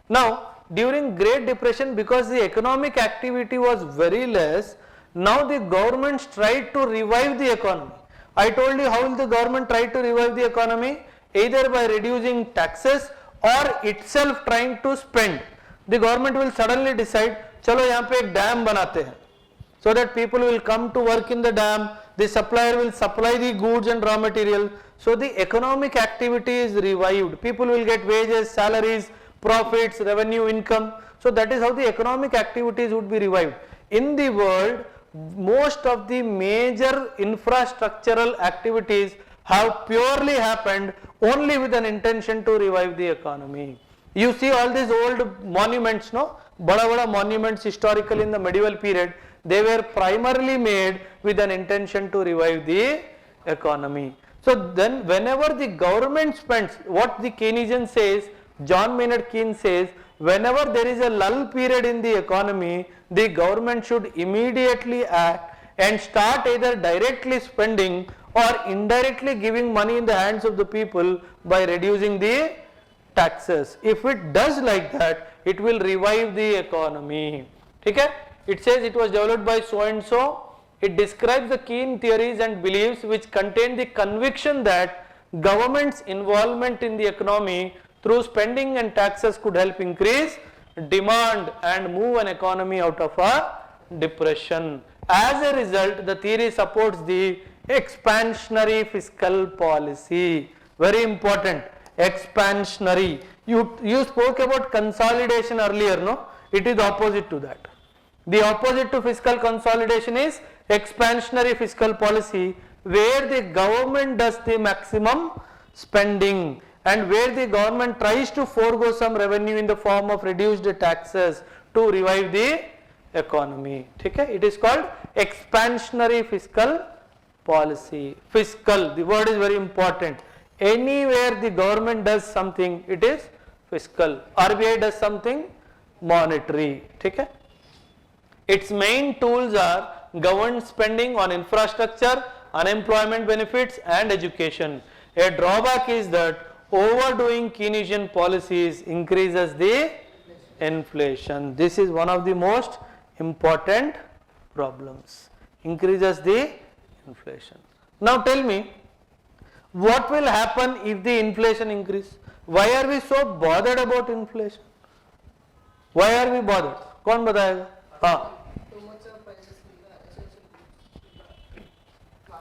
Now, during Great Depression, because the economic activity was very less, now the governments tried to revive the economy. I told you how will the government try to revive the economy? Either by reducing taxes or itself trying to spend. The government will suddenly decide, चलो यहाँ पे एक dam बनाते हैं, so that people will come to work in the dam. The supplier will supply the goods and raw material. So the economic activity is revived. People will get wages, salaries, profits, revenue, income. So that is how the economic activities would be revived. In the world, most of the major infrastructural activities have purely happened only with an intention to revive the economy. You see all these old monuments, no? Bada monuments historically in the medieval period, they were primarily made with an intention to revive the economy. So then whenever the government spends, what the Keynesian says, John Maynard Keynes says, whenever there is a lull period in the economy, the government should immediately act and start either directly spending or indirectly giving money in the hands of the people by reducing the taxes. If it does like that, it will revive the economy. Okay? It says it was developed by so and so. It describes the keen theories and beliefs which contain the conviction that government's involvement in the economy through spending and taxes could help increase demand and move an economy out of a depression. As a result, the theory supports the expansionary fiscal policy. Very important, expansionary. You spoke about consolidation earlier, no? It is opposite to that. The opposite to fiscal consolidation is expansionary fiscal policy, where the government does the maximum spending and where the government tries to forego some revenue in the form of reduced taxes to revive the economy. Okay? It is called expansionary fiscal policy. Fiscal, the word is very important. Anywhere the government does something, it is fiscal. RBI does something, monetary. Okay? Its main tools are government spending on infrastructure, unemployment benefits and education. A drawback is that overdoing Keynesian policies increases the inflation. This is one of the most important problems. Increases the inflation. Now tell me, what will happen if the inflation increase? Why are we so bothered about inflation? Why are we bothered? कौन बताएगा? हाँ.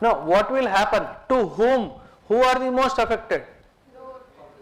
Now, what will happen? To whom? Who are the most affected?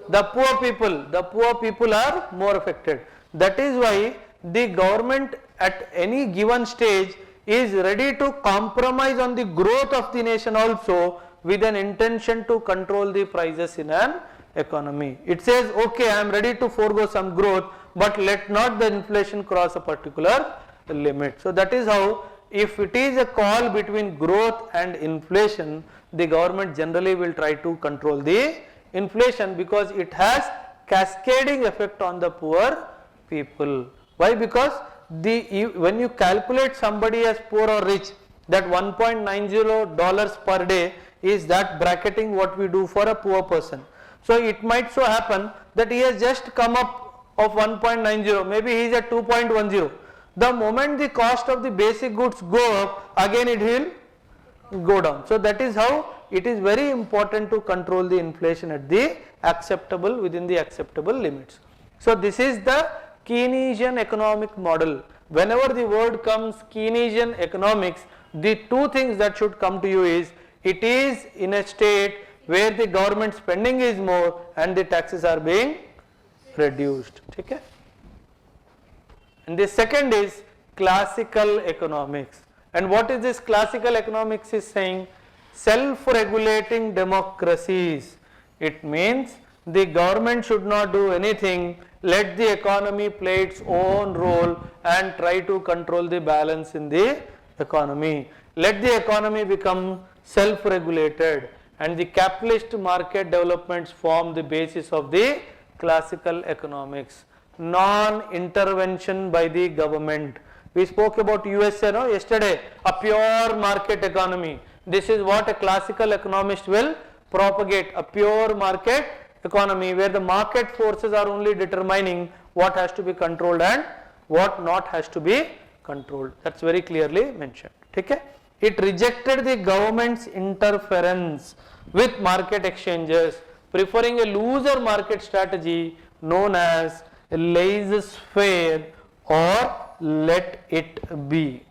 The poor people. The poor people are more affected. That is why the government at any given stage is ready to compromise on the growth of the nation also with an intention to control the prices in an economy. It says, okay, I am ready to forego some growth, but let not the inflation cross a particular limit. So that is how, if it is a call between growth and inflation, the government generally will try to control the inflation because it has cascading effect on the poor people. Why? Because when you calculate somebody as poor or rich, that $1.90 per day is that bracketing what we do for a poor person. So it might so happen that he has just come up of 1.90, maybe he is at 2.10. The moment the cost of the basic goods go up, again it will go down. So that is how it is very important to control the inflation at the acceptable, within the acceptable limits. So this is the Keynesian economic model. Whenever the word comes Keynesian economics, the two things that should come to you is, it is in a state where the government spending is more and the taxes are being reduced. Okay? And the second is classical economics. And what is this classical economics is saying? Self-regulating democracies. It means the government should not do anything, let the economy play its own role and try to control the balance in the economy. Let the economy become self-regulated, and the capitalist market developments form the basis of the classical economics. Non-intervention by the government. We spoke about USA yesterday, a pure market economy. This is what a classical economist will propagate, a pure market economy where the market forces are only determining what has to be controlled and what not has to be controlled. That's very clearly mentioned. Okay? It rejected the government's interference with market exchanges, preferring a looser market strategy known as laissez-faire or let it be.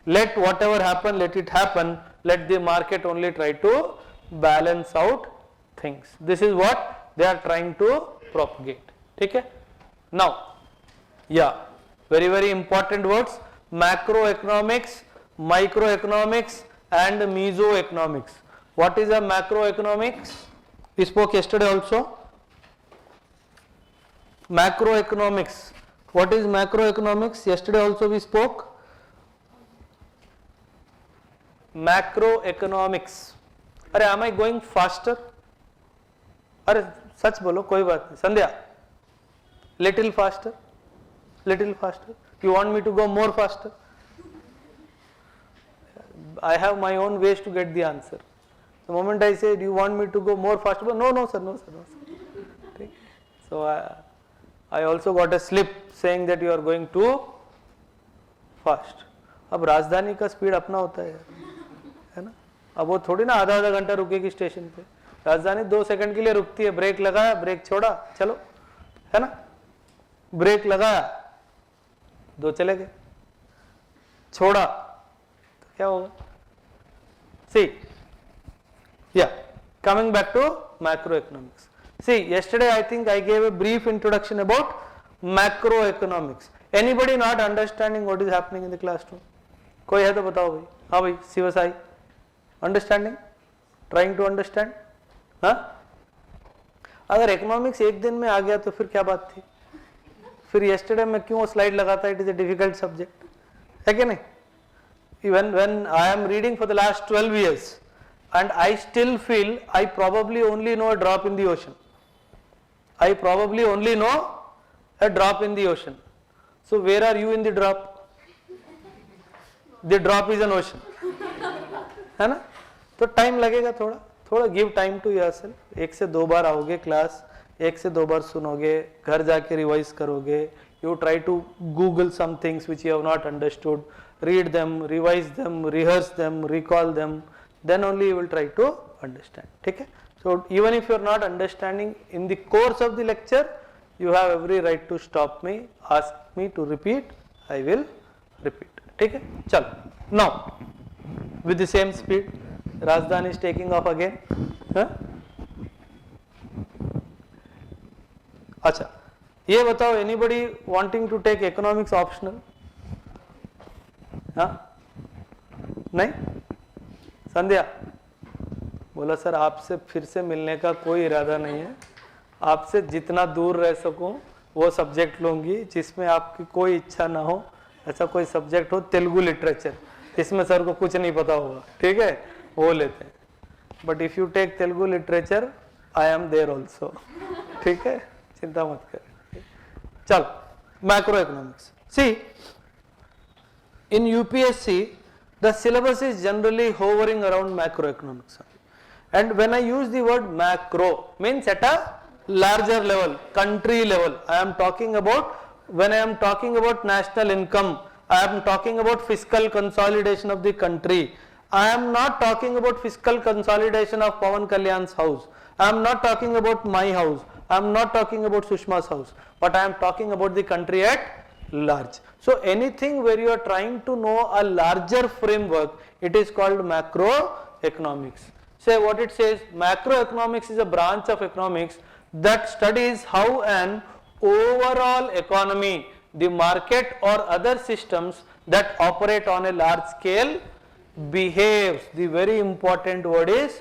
Let whatever happen, let it happen. Let the market only try to balance out things. This is what they are trying to propagate. Okay? Now, very, very important words: macroeconomics, microeconomics and mesoeconomics. What is a macroeconomics? We spoke yesterday also. Macroeconomics. What is macroeconomics? Yesterday also we spoke. Macroeconomics. अरे am I going faster? अरे सच बोलो, कोई बात नहीं. संध्या, little faster, little faster. You want me to go more faster? I have my own ways to get the answer. The moment I say, do you want me to go more faster? No, no sir, no sir, no sir. So I also got a slip saying that you are going too fast. अब राजधानी का speed अपना होता है ना. अब वो थोड़ी ना आधा आधा घंटा रुकेगी स्टेशन पे. राजधानी 2 सेकंड के लिए रुकती है, ब्रेक लगाया, ब्रेक छोड़ा, चलो, है ना. ब्रेक लगाया, 2 चले गए, छोड़ा तो क्या होगा. See, yeah, coming back to macroeconomics. See, yesterday I think I gave a brief introduction about macroeconomics. Anybody not understanding what is happening in the classroom? कोई है तो बताओ भाई. हाँ भाई, Shivsai, understanding, trying to understand. हाँ, अगर इकोनॉमिक्स एक दिन में आ गया तो फिर क्या बात थी. फिर yesterday मैं क्यों स्लाइड लगाता. It is a difficult subject, है कि नहीं. when I am reading for the last 12 years and I still feel I probably only know a drop in the ocean. I probably only know a drop in the ocean. So where are you in the drop? The drop is an ocean, है ना. तो time लगेगा थोड़ा थोड़ा. Give time to yourself. 1 से 2 बार आओगे class, 1 से 2 बार सुनोगे, घर जाके रिवाइज करोगे. You try to Google some things which you have not understood, read them, revise them, rehearse them, recall them, then only you will try to understand. ठीक है. So even if you are not understanding in the course of the lecture, you have every right to stop me, ask me to repeat, I will repeat. ठीक है. चलो. Now with the same speed, Rajdhani is taking off again. huh? अच्छा, ये बताओ, anybody wanting to take economics optional. हाँ, नहीं. संध्या बोला sir आपसे फिर से मिलने का कोई इरादा नहीं है. आपसे जितना दूर रह सकूं वो सब्जेक्ट लूंगी. जिसमें आपकी कोई इच्छा ना हो, ऐसा कोई सब्जेक्ट हो, तेलुगु लिटरेचर, इसमें सर को कुछ नहीं पता होगा, ठीक है, वो लेते हैं. But if you take Telugu literature, I am there also. ठीक है, चिंता मत कर. चल, macro economics. See, in UPSC the syllabus is generally hovering around macroeconomics, and when I use the word macro, means at a larger level, country level. I am talking about, when I am talking about national income, I am talking about fiscal consolidation of the country. I am not talking about fiscal consolidation of Pawan Kalyan's house. I am not talking about my house. I am not talking about Sushma's house, but I am talking about the country at large. So anything where you are trying to know a larger framework, it is called macroeconomics. Say what it says, macroeconomics is a branch of economics that studies how an overall economy, the market or other systems that operate on a large scale behaves. The very important word is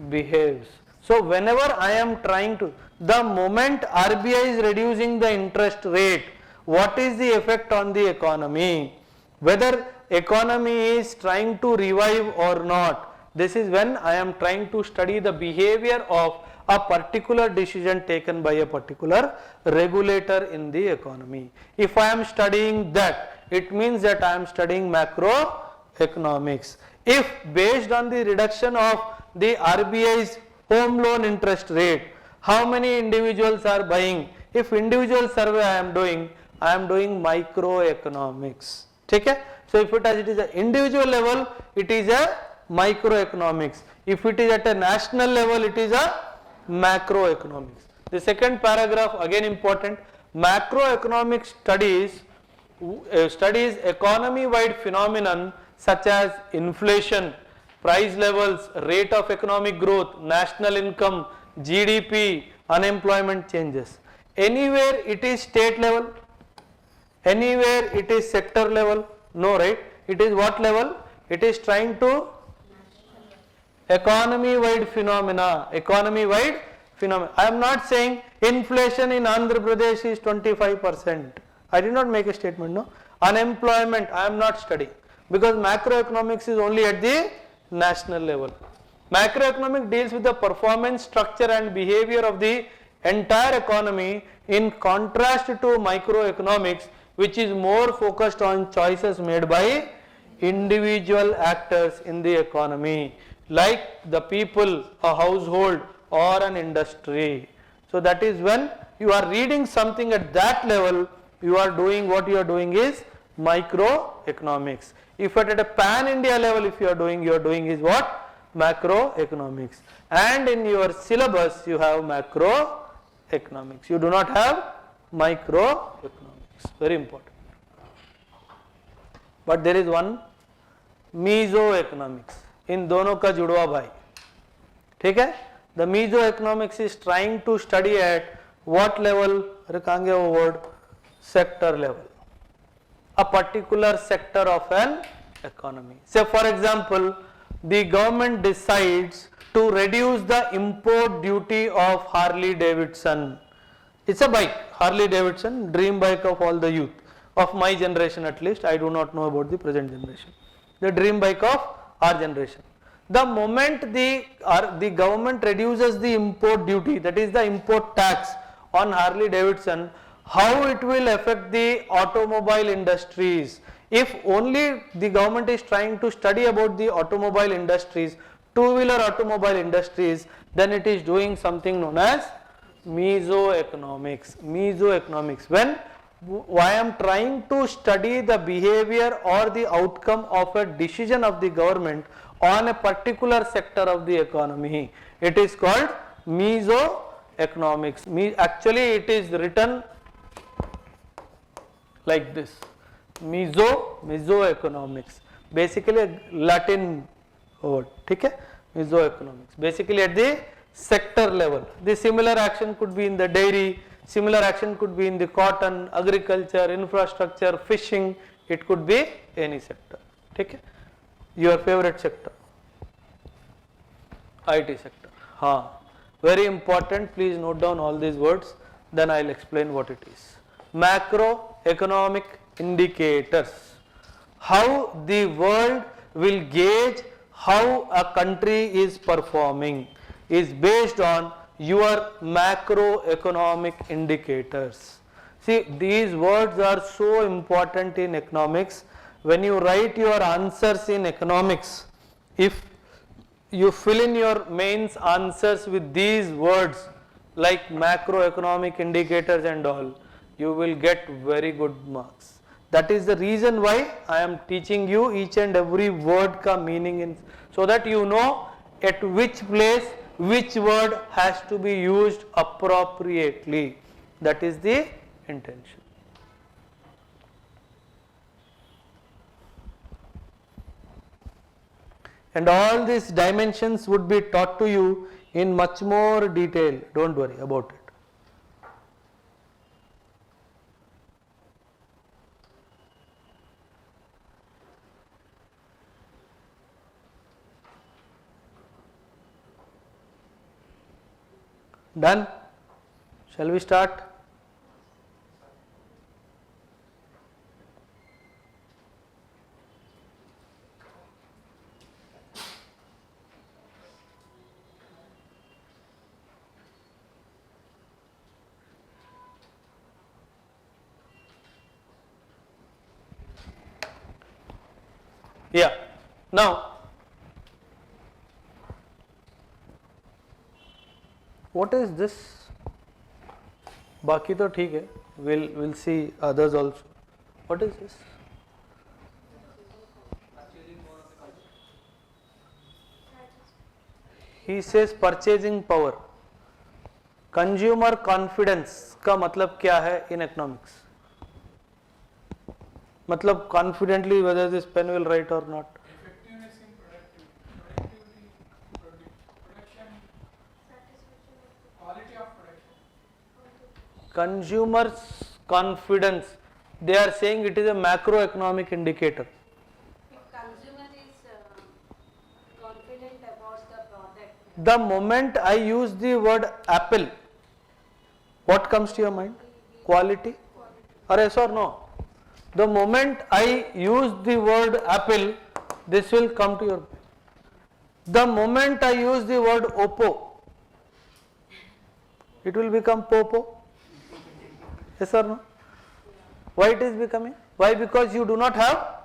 behaves. So whenever I am trying to, the moment RBI is reducing the interest rate, what is the effect on the economy? Whether economy is trying to revive or not, this is when I am trying to study the behavior of a particular decision taken by a particular regulator in the economy. If I am studying that, it means that I am studying macroeconomics. If based on the reduction of the RBI's home loan interest rate, how many individuals are buying? If individual survey I am doing microeconomics. ठीक है? So if it is an individual level, it is a microeconomics. If it is at a national level, it is a macroeconomics. The second paragraph again important. Macroeconomic studies economy-wide phenomenon such as inflation, price levels, rate of economic growth, national income, GDP, unemployment changes. Anywhere it is state level, anywhere it is sector level, no, right? It is what level? It is trying to economy-wide phenomena. Economy-wide phenomena. I am not saying inflation in Andhra Pradesh is 25%. I did not make a statement, no. Unemployment I am not studying, because macroeconomics is only at the national level. Macroeconomics deals with the performance, structure and behavior of the entire economy, in contrast to microeconomics, which is more focused on choices made by individual actors in the economy, like the people, a household or an industry. So that is when you are reading something at that level, you are doing, what you are doing is microeconomics. If at a pan India level, if you are doing is what? Macroeconomics. And in your syllabus you have macroeconomics, you do not have microeconomics, very important. But there is one mesoeconomics, इन दोनों का जुड़वा भाई, ठीक है. The mesoeconomics is trying to study at what level? अरे कहाँ गया वो word? Sector level, a particular sector of an economy. Say for example, the government decides to reduce the import duty of Harley Davidson. It's a bike, Harley Davidson, dream bike of all the youth, of my generation at least. I do not know about the present generation. The dream bike of our generation. The moment the government reduces the import duty, that is the import tax on Harley Davidson, how it will affect the automobile industries? If only the government is trying to study about the automobile industries, two-wheeler automobile industries, then it is doing something known as mesoeconomics. Mesoeconomics. When I am trying to study the behavior or the outcome of a decision of the government on a particular sector of the economy, it is called mesoeconomics. Actually it is written like this, mesoeconomics, basically a Latin word, ठीक है. Mesoeconomics, basically at the sector level. The similar action could be in the dairy, similar action could be in the cotton, agriculture, infrastructure, fishing, it could be any sector, ठीक है. Your favorite sector, IT sector, हाँ, very important, please note down all these words, then I will explain what it is. Macroeconomic indicators, how the world will gauge how a country is performing is based on your macroeconomic indicators. See, these words are so important in economics. When you write your answers in economics, if you fill in your mains answers with these words like macroeconomic indicators and all, you will get very good marks. That is the reason why I am teaching you each and every word ka meaning in, so that you know at which place which word has to be used appropriately. That is the intention. And all these dimensions would be taught to you in much more detail, don't worry about it. Done? Shall we start? Yeah. Now, what is this? बाकी तो ठीक है. We'll see others also. What is this? He says purchasing power. Consumer confidence का मतलब क्या है in economics? मतलब confidently whether this pen will write or not. Effectiveness in productivity, production, quality of production. Consumers confidence, they are saying it is a macroeconomic indicator. If consumer is confident about the product, The moment I use the word apple, what comes to your mind? Quality? Or yes or no? The moment I use the word apple, this will come to your mind. The moment I use the word Oppo, it will become Popo. Yes or no? Why it is becoming? Why? Because you do not have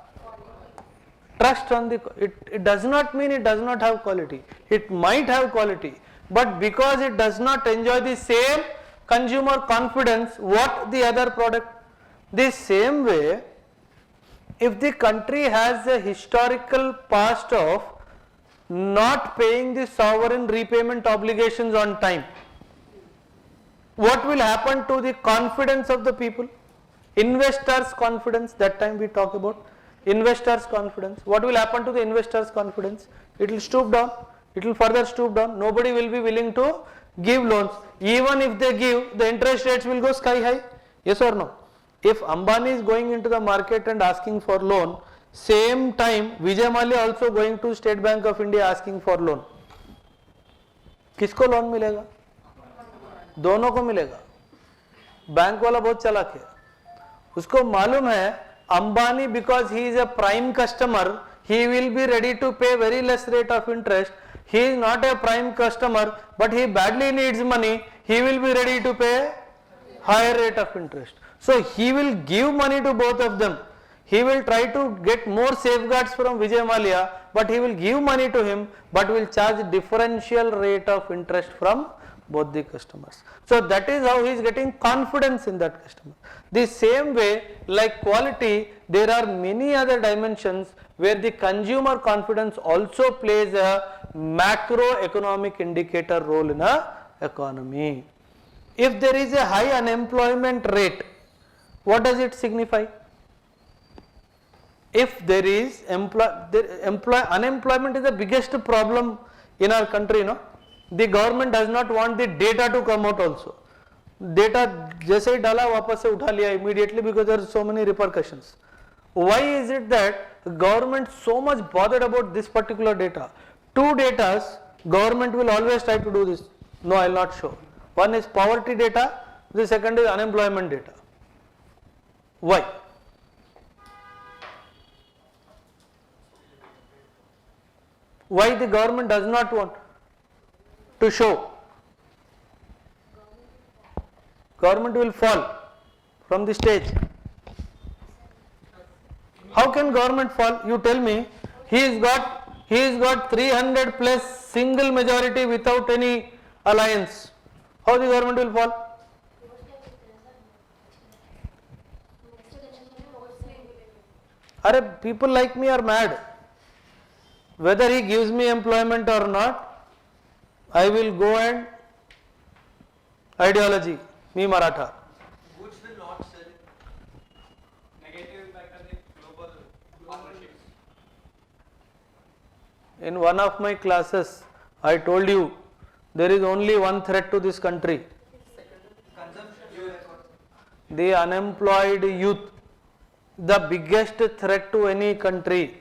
trust on the, it does not mean it does not have quality. It might have quality, but because it does not enjoy the same consumer confidence, what the other product? The same way, if the country has a historical past of not paying the sovereign repayment obligations on time, what will happen to the confidence of the people? Investors' confidence, that time we talk about investors' confidence. What will happen to the investors' confidence? It will stoop down, it will further stoop down. Nobody will be willing to give loans. Even if they give, the interest rates will go sky high. Yes or no? If Ambani is going into the market and asking for loan, same time Vijay Mallya also going to State Bank of India asking for loan. किसको loan मिलेगा? दोनों को मिलेगा. Bank वाला बहुत चालाक है, उसको मालूम है Ambani, because he is a prime customer, he will be ready to pay very less rate of interest. He is not a prime customer, but he badly needs money, he will be ready to pay higher rate of interest. So he will give money to both of them. He will try to get more safeguards from Vijay Mallya, but he will give money to him, but will charge differential rate of interest from both the customers. So that is how he is getting confidence in that customer. The same way, like quality, there are many other dimensions where the consumer confidence also plays a macroeconomic indicator role in a economy. If there is a high unemployment rate, what does it signify? If there is unemployment is the biggest problem in our country, no? The government does not want the data to come out also. Data जैसे ही डाला वापस से उठा लिया immediately, because there are so many repercussions. Why is it that government so much bothered about this particular data? Two datas government will always try to do this. No, I will not show. One is poverty data, the second is unemployment data. Why? Why the government does not want to show? Government will fall from the stage. How can government fall? You tell me. He has got 300 plus single majority without any alliance. How the government will fall? Arey, people like me are mad. Whether he gives me employment or not, I will go and ideology, me Maratha. Goods will not sell. Negative impact on the global partnerships. In one of my classes, I told you there is only one threat to this country. The unemployed youth, the biggest threat to any country.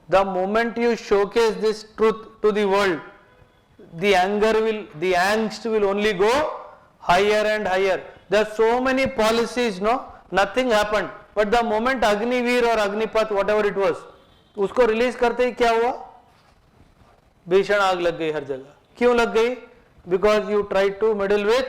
The moment you showcase this truth to the world, the angst will only go higher and higher. There are so many policies, no, nothing happened. But the moment Agniveer or Agnipath, whatever it was, उसको release करते ही क्या हुआ? भीषण आग लग गई हर जगह. क्यों लग गई? Because you tried to meddle with.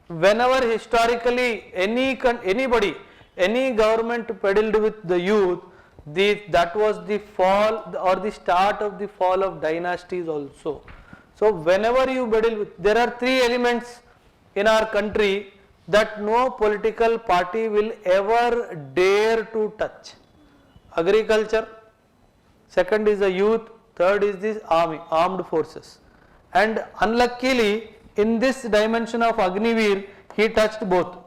Whenever historically anybody, any government peddled with the youth, that was the fall or the start of the fall of dynasties also. So whenever you peddle with, there are three elements in our country that no political party will ever dare to touch. Agriculture, second is the youth, third is the army, armed forces. And unluckily, in this dimension of Agniveer, he touched both.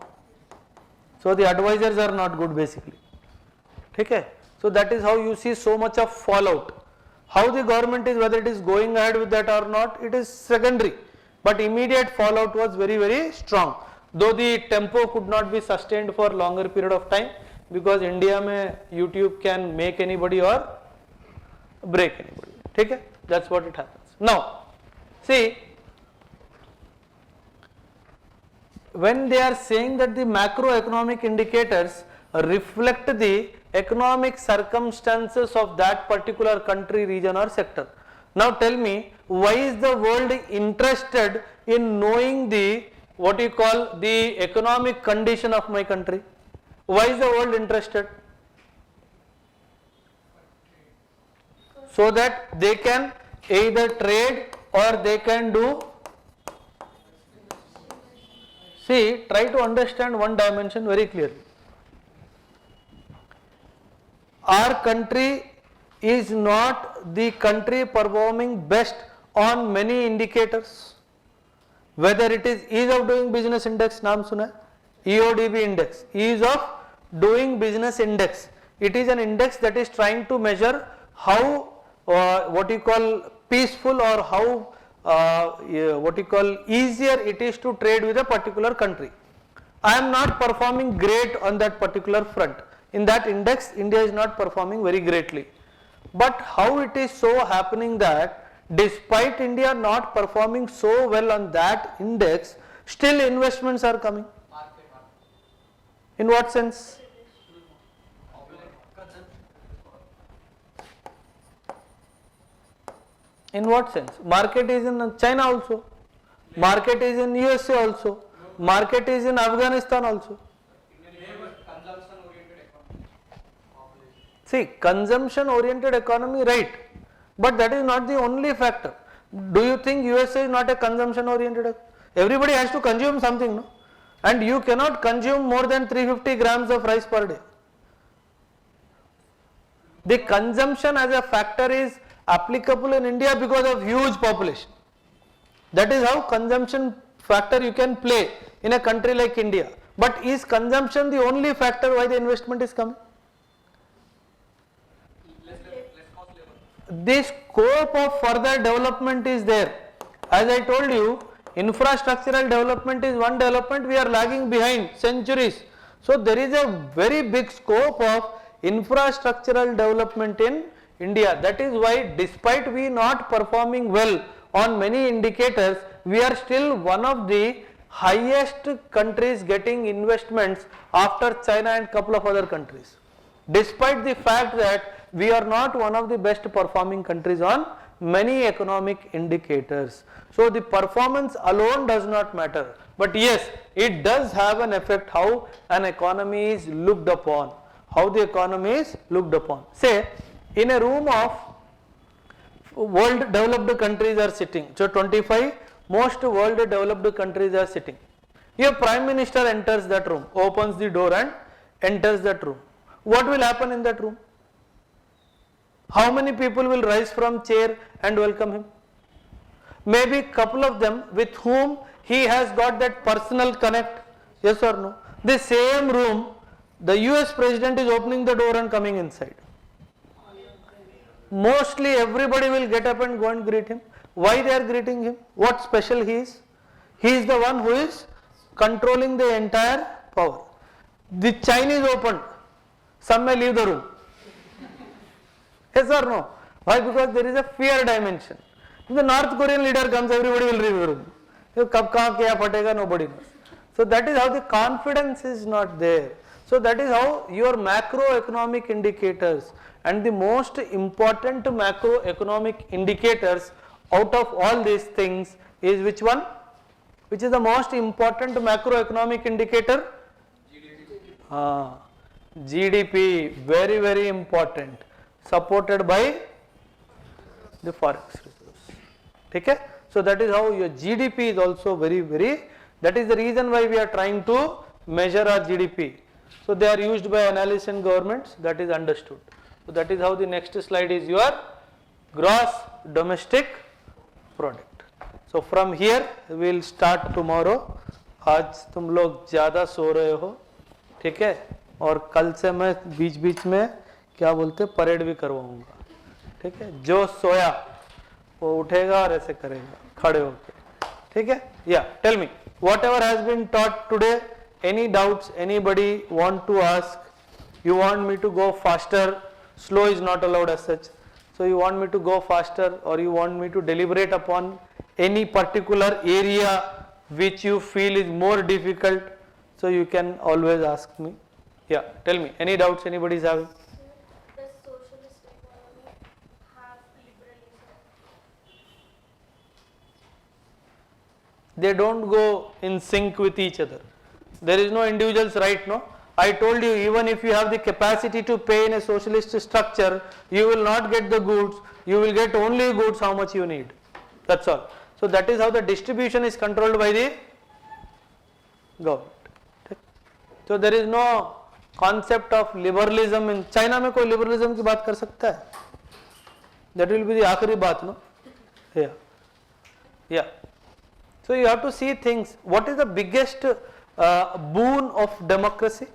So the advisors are not good basically. Okay? So that is how you see so much of fallout. How the government is, whether it is going ahead with that or not, it is secondary. But immediate fallout was very, very strong. Though the tempo could not be sustained for longer period of time, because India mein YouTube can make anybody or break anybody. Okay? That's what it happens. Now, see, when they are saying that the macroeconomic indicators reflect the economic circumstances of that particular country, region or sector. Now tell me, why is the world interested in knowing the, what you call, the economic condition of my country? Why is the world interested? So that they can either trade or they can do. See, try to understand one dimension very clearly. Our country is not the country performing best on many indicators. Whether it is ease of doing business index, naam suna hai? EODB index, ease of doing business index. It is an index that is trying to measure how what you call peaceful or how what you call easier it is to trade with a particular country. I am not performing great on that particular front. In that index, India is not performing very greatly. But how it is so happening that despite India not performing so well on that index, still investments are coming? In what sense? In what sense? Market is in China also. Market is in USA also. Market is in Afghanistan also. See, consumption oriented economy, right, but that is not the only factor. Do you think USA is not a consumption oriented? Everybody has to consume something, no? And you cannot consume more than 350 grams of rice per day. The consumption as a factor is applicable in India because of huge population. That is how consumption factor you can play in a country like India. But is consumption the only factor why the investment is coming? The scope of further development is there. As I told you, infrastructural development is one development we are lagging behind centuries. So there is a very big scope of infrastructural development in India. That is why despite we not performing well on many indicators, we are still one of the highest countries getting investments after China and couple of other countries. Despite the fact that we are not one of the best performing countries on many economic indicators. So the performance alone does not matter, but yes, it does have an effect how an economy is looked upon, how the economy is looked upon. Say in a room of world developed countries are sitting, so 25 most world developed countries are sitting. Your prime minister enters that room, opens the door and enters that room. What will happen in that room? How many people will rise from chair and welcome him? Maybe couple of them with whom he has got that personal connect, yes or no? The same room, the US president is opening the door and coming inside. Mostly everybody will get up and go and greet him. Why they are greeting him? What special he is? He is the one who is controlling the entire power. The Chinese opened, some may leave the room. Yes or no? Why? Because there is a fear dimension. If the North Korean leader comes, everybody will leave the room. Kab kahan kya phatega, nobody knows. So that is how the confidence is not there. So that is how your macroeconomic indicators and the most important macroeconomic indicators out of all these things is which one? Which is the most important macroeconomic indicator? GDP, very very important, supported by the forex reserves. Okay? So that is how your GDP is also very very, that is the reason why we are trying to measure our GDP. So they are used by analysts and governments, that is understood. So that is how the next slide is your gross domestic product. So from here we will start tomorrow. आज तुम लोग ज़्यादा सो रहे हो, ठीक है, और कल से मैं बीच बीच में क्या बोलते परेड भी करवाऊंगा, ठीक है, जो सोया वो उठेगा और ऐसे करेगा खड़े होके, ठीक है. या tell me whatever has been taught today, any doubts anybody want to ask? You want me to go faster? Slow is not allowed as such. So you want me to go faster, or you want me to deliberate upon any particular area which you feel is more difficult? So you can always ask me. Yeah, tell me, any doubts anybody is having? Does socialist economy have liberalism? They don't go in sync with each other. There is no individual's right, no? I told you, even if you have the capacity to pay in a socialist structure, you will not get the goods, you will get only goods how much you need. That's all. So that is how the distribution is controlled by the government. So there is no concept of liberalism in China. में कोई liberalism की बात कर सकता है? That will be the आखिरी बात, no? Yeah. Yeah. So you have to see things. What is the biggest boon of democracy?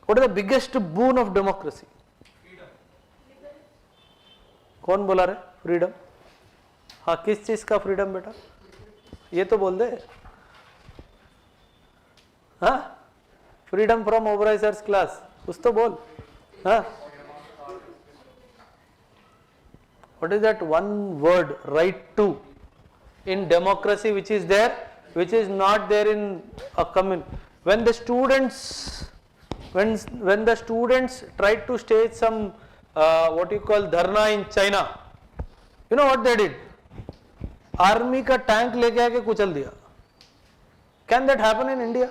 What is the biggest boon of democracy? कौन बोला रहे? Freedom. हाँ, किस चीज का freedom बेटा? ये तो बोल दे. हाँ? Freedom from Obereiser's class. कुछ तो बोल. हाँ? What is that one word? Right to. In democracy, which is there, which is not there in a commune. When the students tried to stage some what you call dharna in China, you know what they did? Army का tank लेके आके कुचल दिया. Can that happen in India?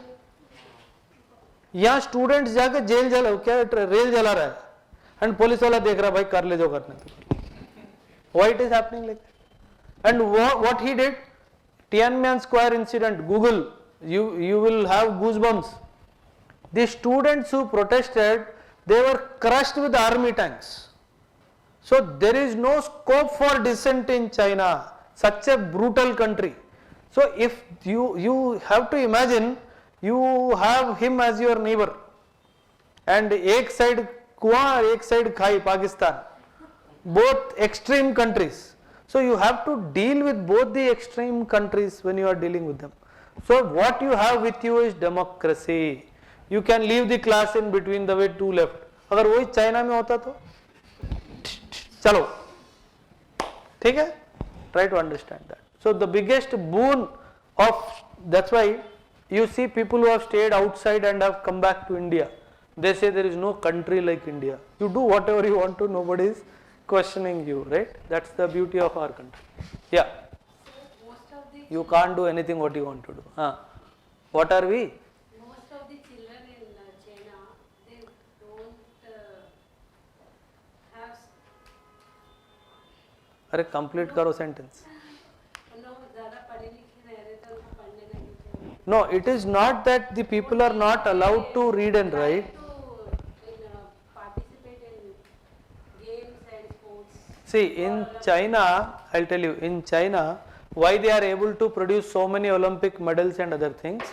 यहाँ students जाके jail जला क्या rail जला रहा है and पुलिस वाला देख रहा भाई कर ले जो करने. Why it is happening like that? And what he did? Tiananmen Square incident. Google. You will have goosebumps. The students who protested, they were crushed with army tanks. So there is no scope for dissent in China, such a brutal country. So if you have to imagine, you have him as your neighbor, and एक side कुआं एक side खाई Pakistan, both extreme countries. So you have to deal with both the extreme countries when you are dealing with them. So what you have with you is democracy. You can leave the class in between the way two left. अगर वही China में होता तो चलो ठीक है. Try to understand that. So the biggest boon of, that's why you see people who have stayed outside and have come back to India. They say there is no country like India. You do whatever you want to, nobody is questioning you, right? That's the beauty of our country. Yeah. You can't do anything what you want to do. What are we? Most of the children in China, they don't have. अरे complete करो sentence. No, ज़्यादा पढ़े लिखे नहीं रहते, उनको पढ़ने नहीं देते. No, it is not that the people are not allowed to read and write. See, in China, I'll tell you, in China, why they are able to produce so many Olympic medals and other things.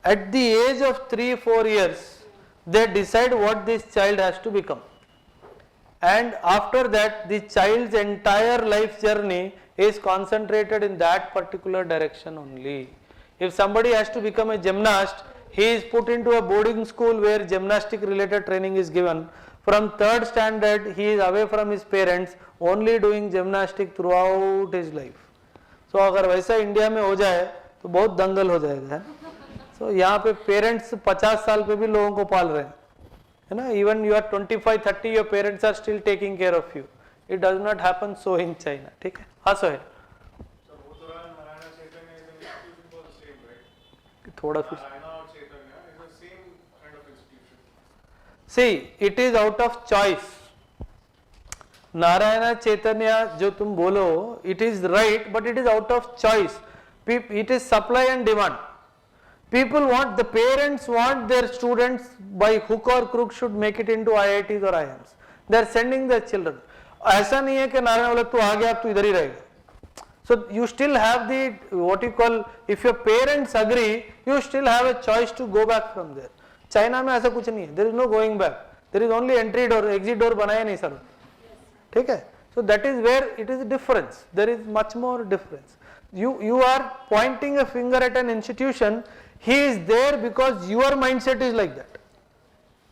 At the age of 3-4 years, they decide what this child has to become. And after that, the child's entire life journey is concentrated in that particular direction only. If somebody has to become a gymnast, he is put into a boarding school where gymnastic related training is given. From 3rd standard, he is away from his parents, only doing gymnastic throughout his life. So अगर वैसा India में हो जाए तो बहुत दंगल हो जाएगा है. So यहाँ पे पेरेंट्स 50 साल पे भी लोगों को पाल रहे हैं है ना. Even you are 25-30, your parents are still taking care of you. It does not happen so in China. ठीक है. हाँ सोहेल. थोड़ा फिर. See, it is out of choice. Narayana Chaitanya जो तुम बोलो, it is right, but it is out of choice. It is supply and demand. People want, the parents want their students by hook or crook should make it into IITs or IIMs. They are sending their children. ऐसा नहीं है कि नारायण बोले तू आ गया अब तू इधर ही रहेगा. So you still have the what you call, if your parents agree, you still have a choice to go back from there. China में ऐसा कुछ नहीं है. There is no going back. There is only entry door, exit door बनाया नहीं sir. ठीक है. So that is where it is difference. There is much more difference. You are pointing a finger at an institution. He is there because your mindset is like that.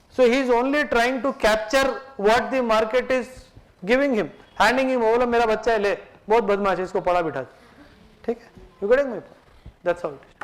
So he is only trying to capture what the market is giving him, handing him. बोला मेरा बच्चा है ले, बहुत बदमाश है इसको पढ़ा बिठा. ठीक है. You getting my point? That's how it is.